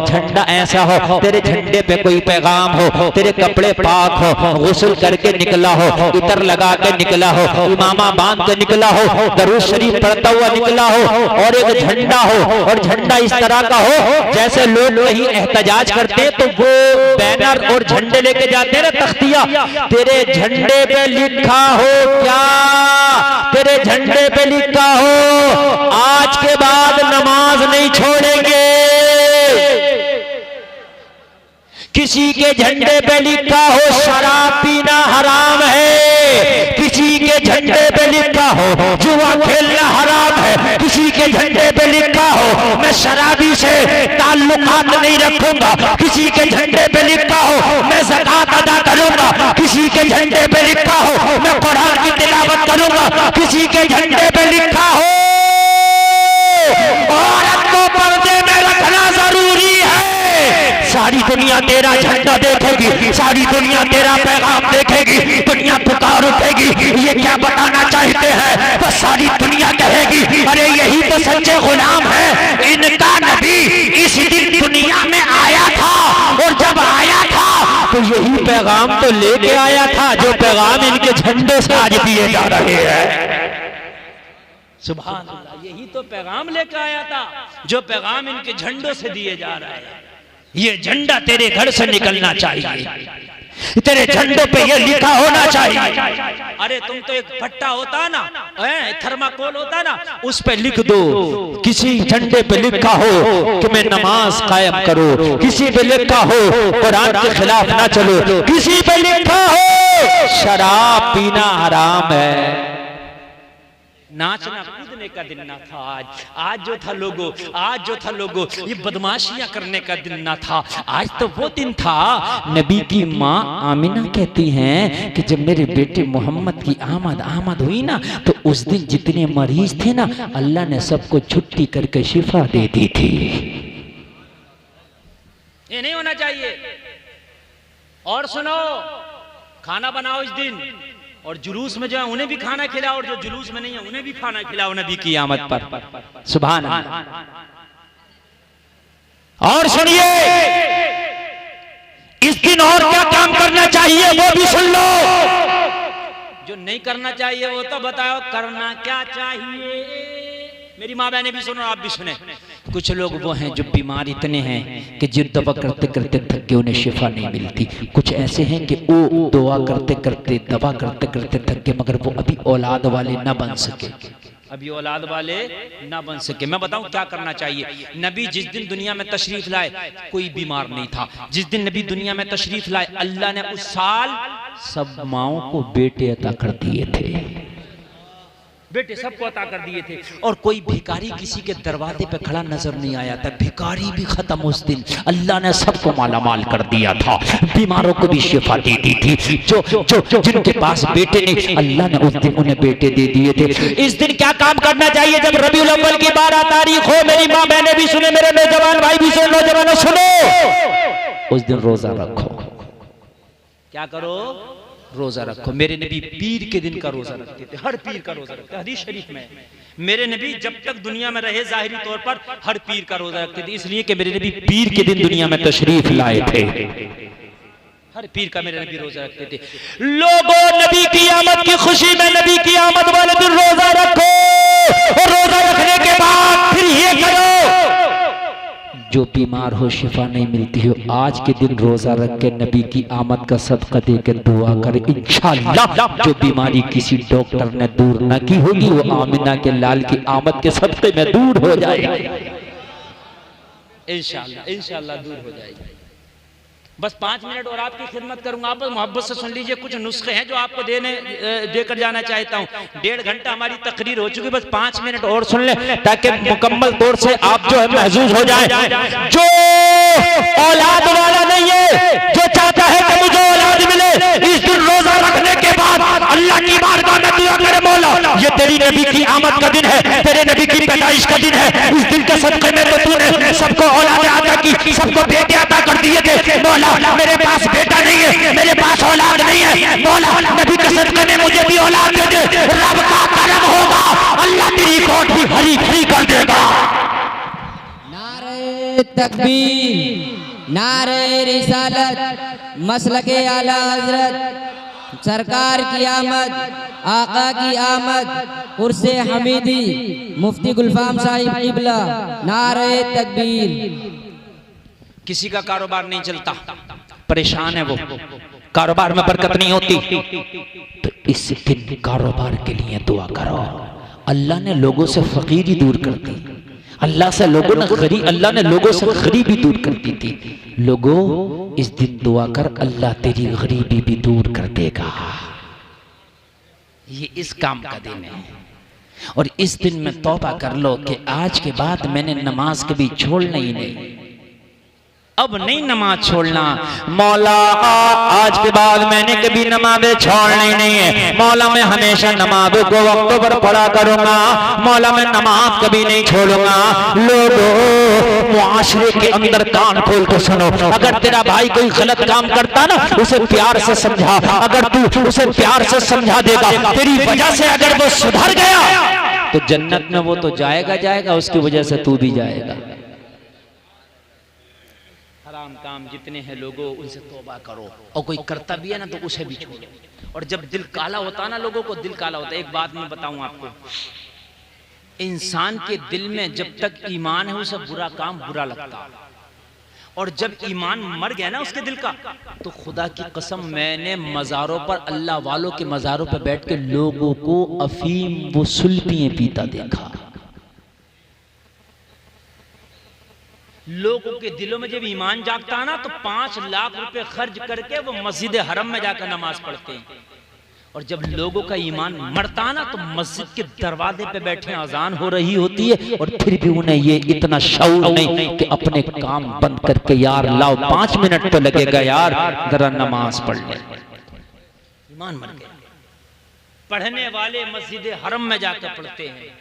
झंडा ऐसा हो तेरे झंडे पे कोई पैगाम हो, तेरे कपड़े पाक हो, गुस्ल करके निकला हो, इतर लगा के निकला हो, इमामा बांध के निकला हो, दरूद शरीफ पढ़ता हुआ निकला हो, और एक झंडा हो, और झंडा इस तरह का हो जैसे लोग कहीं एहतजाज करते तो वो बैनर और झंडे लेके जाते ना, तख्तिया, तेरे झंडे पे लिखा हो क्या? तेरे झंडे पे लिखा हो आज के बाद नमाज नहीं छोड़ेंगे। किसी के झंडे पे लिखा हो शराब पीना हराम है, किसी के झंडे पे लिखा हो जुआ खेलना हराम है, किसी के झंडे पे लिखा हो मैं शराबी से ताल्लुकात नहीं रखूंगा, किसी के झंडे पे लिखा हो मैं ज़कात अदा करूंगा, किसी के झंडे पे लिखा हो मैं कुरान की तिलावत करूंगा, किसी के झंडे पे लिखा हो औरत को पर्दे में रखना जरूरी है। सारी दुनिया तेरा झंडा देखेगी, सारी दुनिया तेरा पैगाम देखेगी, दुनिया पुकार उठेगी, ये क्या बताना चाहते हैं? बस सारी दुनिया कहेगी अरे यही तो सच्चे गुलाम है, इनका नबी इस दिन दुनिया में आया था, और जब आया था तो यही पैगाम तो लेके आया था जो पैगाम इनके झंडे से आज दिए जा रहे हैं। सुभान अल्लाह, यही तो पैगाम लेकर आया था जो पैगाम इनके झंडों से दिए जा रहे हैं। ये झंडा तेरे घर से निकलना चाहिए, तेरे झंडों पे ये लिखा होना चाहिए। अरे तुम तो एक फट्टा होता ना, थर्माकोल होता ना, उस पे लिख दो, किसी झंडे पे लिखा हो कि मैं नमाज कायम करो, किसी पे लिखा हो कुरान के खिलाफ ना चलो, किसी पे लिखा हो शराब पीना हराम है। नाचना कूदने का दिन ना था आज जो था लोगों, आज जो था लोगों ये बदमाशियां करने का दिन ना था, आज तो वो दिन था। नबी की माँ आमिना कहती हैं कि जब मेरे बेटे मोहम्मद की आमद हुई ना, तो उस दिन जितने मरीज थे ना, अल्लाह ने सबको छुट्टी करके शिफा दे दी थी। ये नहीं होना चाहिए। और सुनो, खाना बनाओ इस दिन, और जुलूस में जो है उन्हें भी खाना खिलाओ, और जो जुलूस में नहीं है उन्हें भी खाना खिलाओ नबी की आमद पर। सुभान अल्लाह। और सुनिए, इस दिन और क्या काम करना चाहिए वो भी सुन लो। जो नहीं करना चाहिए वो तो बताओ, करना क्या चाहिए? मेरी माँ बहने भी सुनो, आप भी सुने। कुछ लोग वो हैं जो बीमार इतने हैं कि जो दवा करते करते थक गए, उन्हें शिफा नहीं मिलती। कुछ ऐसे हैं कि वो दुआ करते करते दवा करते करते थक गए, मगर वो अभी औलाद वाले ना बन सके, अभी औलाद वाले ना बन सके। मैं बताऊं क्या करना चाहिए। नबी जिस दिन दुनिया में तशरीफ लाए कोई बीमार नहीं था। जिस दिन नबी दुनिया में तशरीफ लाए, अल्लाह ने उस साल सब माओं को बेटे अता कर दिए थे, बेटे सबको अता कर दिए थे। और कोई भिखारी किसी के दरवाजे पे खड़ा नजर नहीं आया था, भिखारी भी खत्म उस दिन। अल्लाह ने सबको मालामाल कर दिया था, बीमारों को भी शिफा दे दी थी। जो जिनके पास बेटे नहीं, अल्लाह ने उस दिन उन्हें बेटे दे दिए थे। इस दिन क्या काम करना चाहिए? जब रबीउल अव्वल की 12 तारीख हो, मेरी माँ बहने भी सुने, मेरे नौजवान भाई भी सुने, नौजवानों सुनो, उस दिन रोजा रखो। क्या करो? रोजा रखो। मेरे नबी पीर के दिन का रोजा रखते थे, हर पीर का रोजा रखते। हदीस शरीफ में मेरे नबी जब तक दुनिया में रहे जाहिरी तौर पर हर पीर का रोजा रखते थे, इसलिए कि मेरे नबी पीर के दिन दुनिया में तशरीफ लाए थे। हर पीर का मेरे नबी रोजा रखते थे। लोगों, नबी की आमद की खुशी में नबी की आमद वाले दिन रोजा रखो, और रोजा रखने के बाद फिर ये करो, जो बीमार हो शिफा नहीं मिलती हो, आज के दिन रोजा रख के नबी की आमद का सदका दे के दुआ करे, इंशाअल्लाह जो बीमारी किसी डॉक्टर ने दूर ना की होगी वो आमिना के लाल की आमद के सदके में दूर हो जाएगी। इंशाअल्लाह इंशाअल्लाह दूर हो जाएगी। बस 5 मिनट और आपकी खिदमत करूंगा। आप मोहब्बत से सुन लीजिए, कुछ नुस्खे हैं जो आपको देकर जाना चाहता हूं। 1.5 घंटा हमारी तकरीर हो चुकी, बस 5 मिनट और सुन ले ताकि मुकम्मल तौर से आप जो है महसूस हो जाए। जो औलाद वाला नहीं है, जो चाहता है कि मुझे औलाद मिले, इस दिन रोजा रखने के बाद अल्लाह की बारगाह में दुआ करे, मौला ये तेरी नबी की आमद का दिन है, तेरे नबी की पैदाइश का दिन है, इस दिन के सदके में तो तूने सबको औलाद अता की, सबको बेटे अता कर दिए थे। मौला मेरे पास बेटा नहीं है, मेरे पास औलाद नहीं है, मौला नबी के सदके में मुझे भी औलाद दे दे। रब का करम होगा, अल्लाह तेरी कोठ भी हरी भरी कर देगा। नारे तकबीर, नारे रिसालत, मसलके आला हजरत, सरकार की आमद, आका की आमद, उर्से हमीदी, मुफ्ती गुलफाम साहिब किबला, नारे तकबीर। किसी का कारोबार नहीं चलता, परेशान है वो, कारोबार में बरकत नहीं होती, तो इस दिन कारोबार के लिए दुआ करो। अल्लाह ने लोगों से फकीरी दूर कर दी, अल्लाह से लोगों ने अल्लाह ने लोगों से गरीबी दूर कर दी थी। लोगों इस दिन दुआ कर, अल्लाह तेरी गरीबी भी दूर कर देगा। ये इस काम का दिन है और इस दिन में तौबा कर लो कि आज के बाद मैंने नमाज कभी छोड़ना ही नहीं, अब नहीं नमाज छोड़ना। मौला आज के बाद मैंने कभी नमाज़ें छोड़नी नहीं है, मौला मैं हमेशा नमाज़ों को वक्त पर पढ़ा करूंगा, मौला मैं नमाज कभी नहीं छोड़ूंगा। लोगों मुआशरे के अंदर कान खोल कर सुनो, अगर तेरा भाई कोई गलत काम करता ना उसे प्यार से समझा, अगर तू उसे प्यार से समझा देगा, तेरी वजह से अगर वो सुधर गया तो जन्नत में वो तो जाएगा, उसकी वजह से तू भी जाएगा। हराम काम जितने हैं लोगों उनसे तौबा करो, और कोई करता भी है ना तो उसे भी छोड़ो। और जब दिल काला होता ना, लोगों को दिल काला होता है। एक बात मैं बताऊं आपको, इंसान के दिल में जब तक ईमान है उसे बुरा काम बुरा लगता, और जब ईमान मर गया ना उसके दिल का, तो खुदा की कसम मैंने मज़ारों पर, अल्लाह वालों के मज़ारों पर बैठ के लोगों को अफीम वो सुल्फियां पीता देखा। लोगों के दिलों में जब ईमान जागता है ना तो 5 लाख रुपए खर्च करके वो मस्जिद हरम में जाकर नमाज पढ़ते हैं, और जब लोगों का ईमान मरता ना तो मस्जिद के दरवाजे पे बैठे अजान हो रही होती है और फिर भी उन्हें ये इतना शऊर नहीं कि अपने काम बंद करके यार लाओ 5 मिनट तो लगेगा यार जरा नमाज पढ़ ले। ईमान मर गया। पढ़ने वाले मस्जिद हरम में जाकर पढ़ते हैं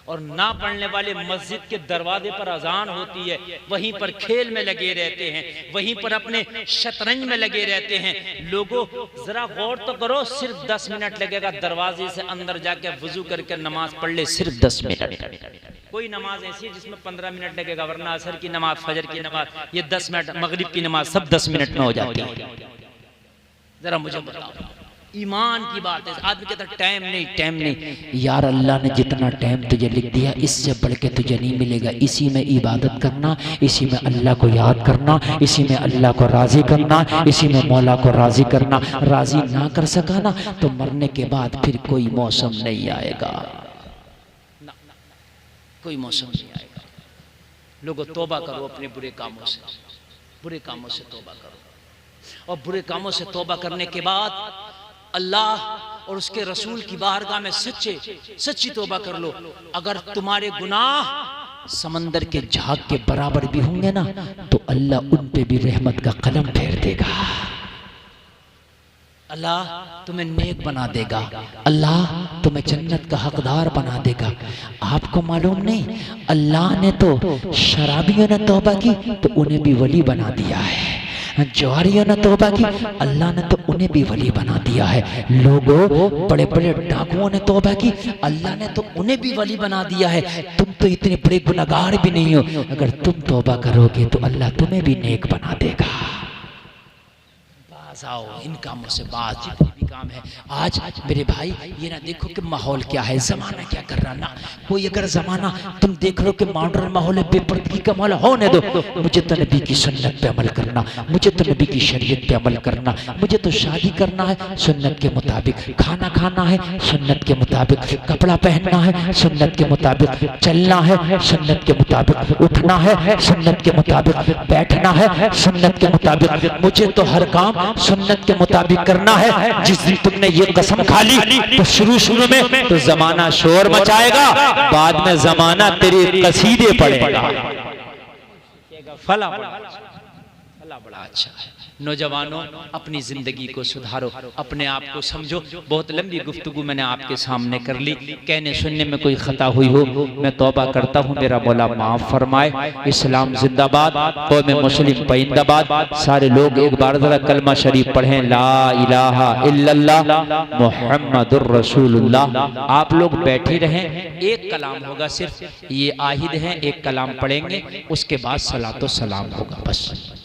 और ना पढ़ने वाले मस्जिद के दरवाजे पर अजान होती है वहीं पर खेल में लगे रहते हैं, वहीं पर अपने शतरंज में लगे रहते हैं। लोगों जरा गौर तो करो, सिर्फ 10 मिनट लगेगा दरवाजे से अंदर जाके वुजू करके नमाज पढ़ ले, सिर्फ 10 मिनट। कोई नमाज ऐसी है जिसमें 15 मिनट लगेगा, वरना असर की नमाज, फजर की नमाज, ये 10 मिनट, मगरिब की नमाज सब 10 मिनट में हो जाती है। जरा मुझे बताओ, ईमान की बात है। आदमी कहता है टाइम नहीं, यार अल्लाह ने जितना टाइम तुझे लिख दिया इससे बढ़ के तुझे नहीं मिलेगा। इसी में इबादत करना, इसी में अल्लाह को याद करना, इसी में अल्लाह को राजी करना, इसी में मौला को राजी करना। राजी ना कर सका ना तो मरने के बाद फिर कोई मौसम नहीं आएगा, कोई मौसम नहीं आएगा। लोगों तौबा करो अपने बुरे कामों से, बुरे कामों से तौबा करो, और बुरे कामों से तौबा करने के बाद अल्लाह और उसके रसूल की बारगाह में सच्ची तौबा कर लो। अगर तुम्हारे गुनाह समंदर के झाग के बराबर भी होंगे ना तो अल्लाह उन पे भी रहमत का कलम फेर देगा। अल्लाह तुम्हें नेक बना देगा, अल्लाह तुम्हें जन्नत का हकदार बना देगा। आपको मालूम नहीं, अल्लाह ने तो शराबियों ने तौबा की तो उन्हें भी वली बना दिया है, जवारियों ने तौबा की अल्लाह ने तो उन्हें भी वली बना दिया है। लोगों बड़े बड़े डाकुओं ने तौबा की, अल्लाह ने तो उन्हें भी वली बना दिया है। तुम तो इतने बड़े गुनहगार भी नहीं हो, अगर तुम तौबा करोगे तो अल्लाह तुम्हें भी नेक बना देगा। बाज आओ इन कामों से, बाज काम है। आज मेरे भाई ये ना देखो कि माहौल क्या है, जमाना क्या कर रहा ना। कोई अगर जमाना तुम देख लो कि मॉडर्न माहौल है, बेपर्दगी का माहौल होने दो। मुझे तो नबी की सुन्नत पे अमल करना, मुझे तो नबी की शरीयत पे अमल करना, मुझे तो शादी करना है सुन्नत के मुताबिक, खाना खाना है सुन्नत के मुताबिक, कपड़ा पहनना है सुन्नत के मुताबिक, चलना है सुन्नत के मुताबिक, उठना है सुन्नत के मुताबिक, बैठना है सुन्नत के मुताबिक। मुझे तो हर काम सुन्नत के मुताबिक करना है। जिस दिन तुमने ये कसम खा ली तो शुरू में तो जमाना शोर मचाएगा, बाद में जमाना तेरे कसीदे पड़ेगा। फला बड़ा अच्छा है। नौजवानों, अपनी जिंदगी को सुधारो, अपने आप को समझो। बहुत लंबी गुफ्तगू मैंने आपके सामने कर ली, कहने सुनने में कोई खता हुई हो मैं तौबा करता हूँ, मेरा मौला माफ फरमाए। इस्लाम जिंदाबाद, कौम मुस्लिम पाइंदाबाद। सारे लोग एक बार जरा कलमा शरीफ पढ़ें, ला इलाहा इल्लल्लाह मुहम्मदुर रसूलुल्लाह। आप लोग बैठे रहें, एक कलाम होगा, सिर्फ ये आहिद है, एक कलाम पढ़ेंगे, उसके बाद सलातो सलाम होगा बस।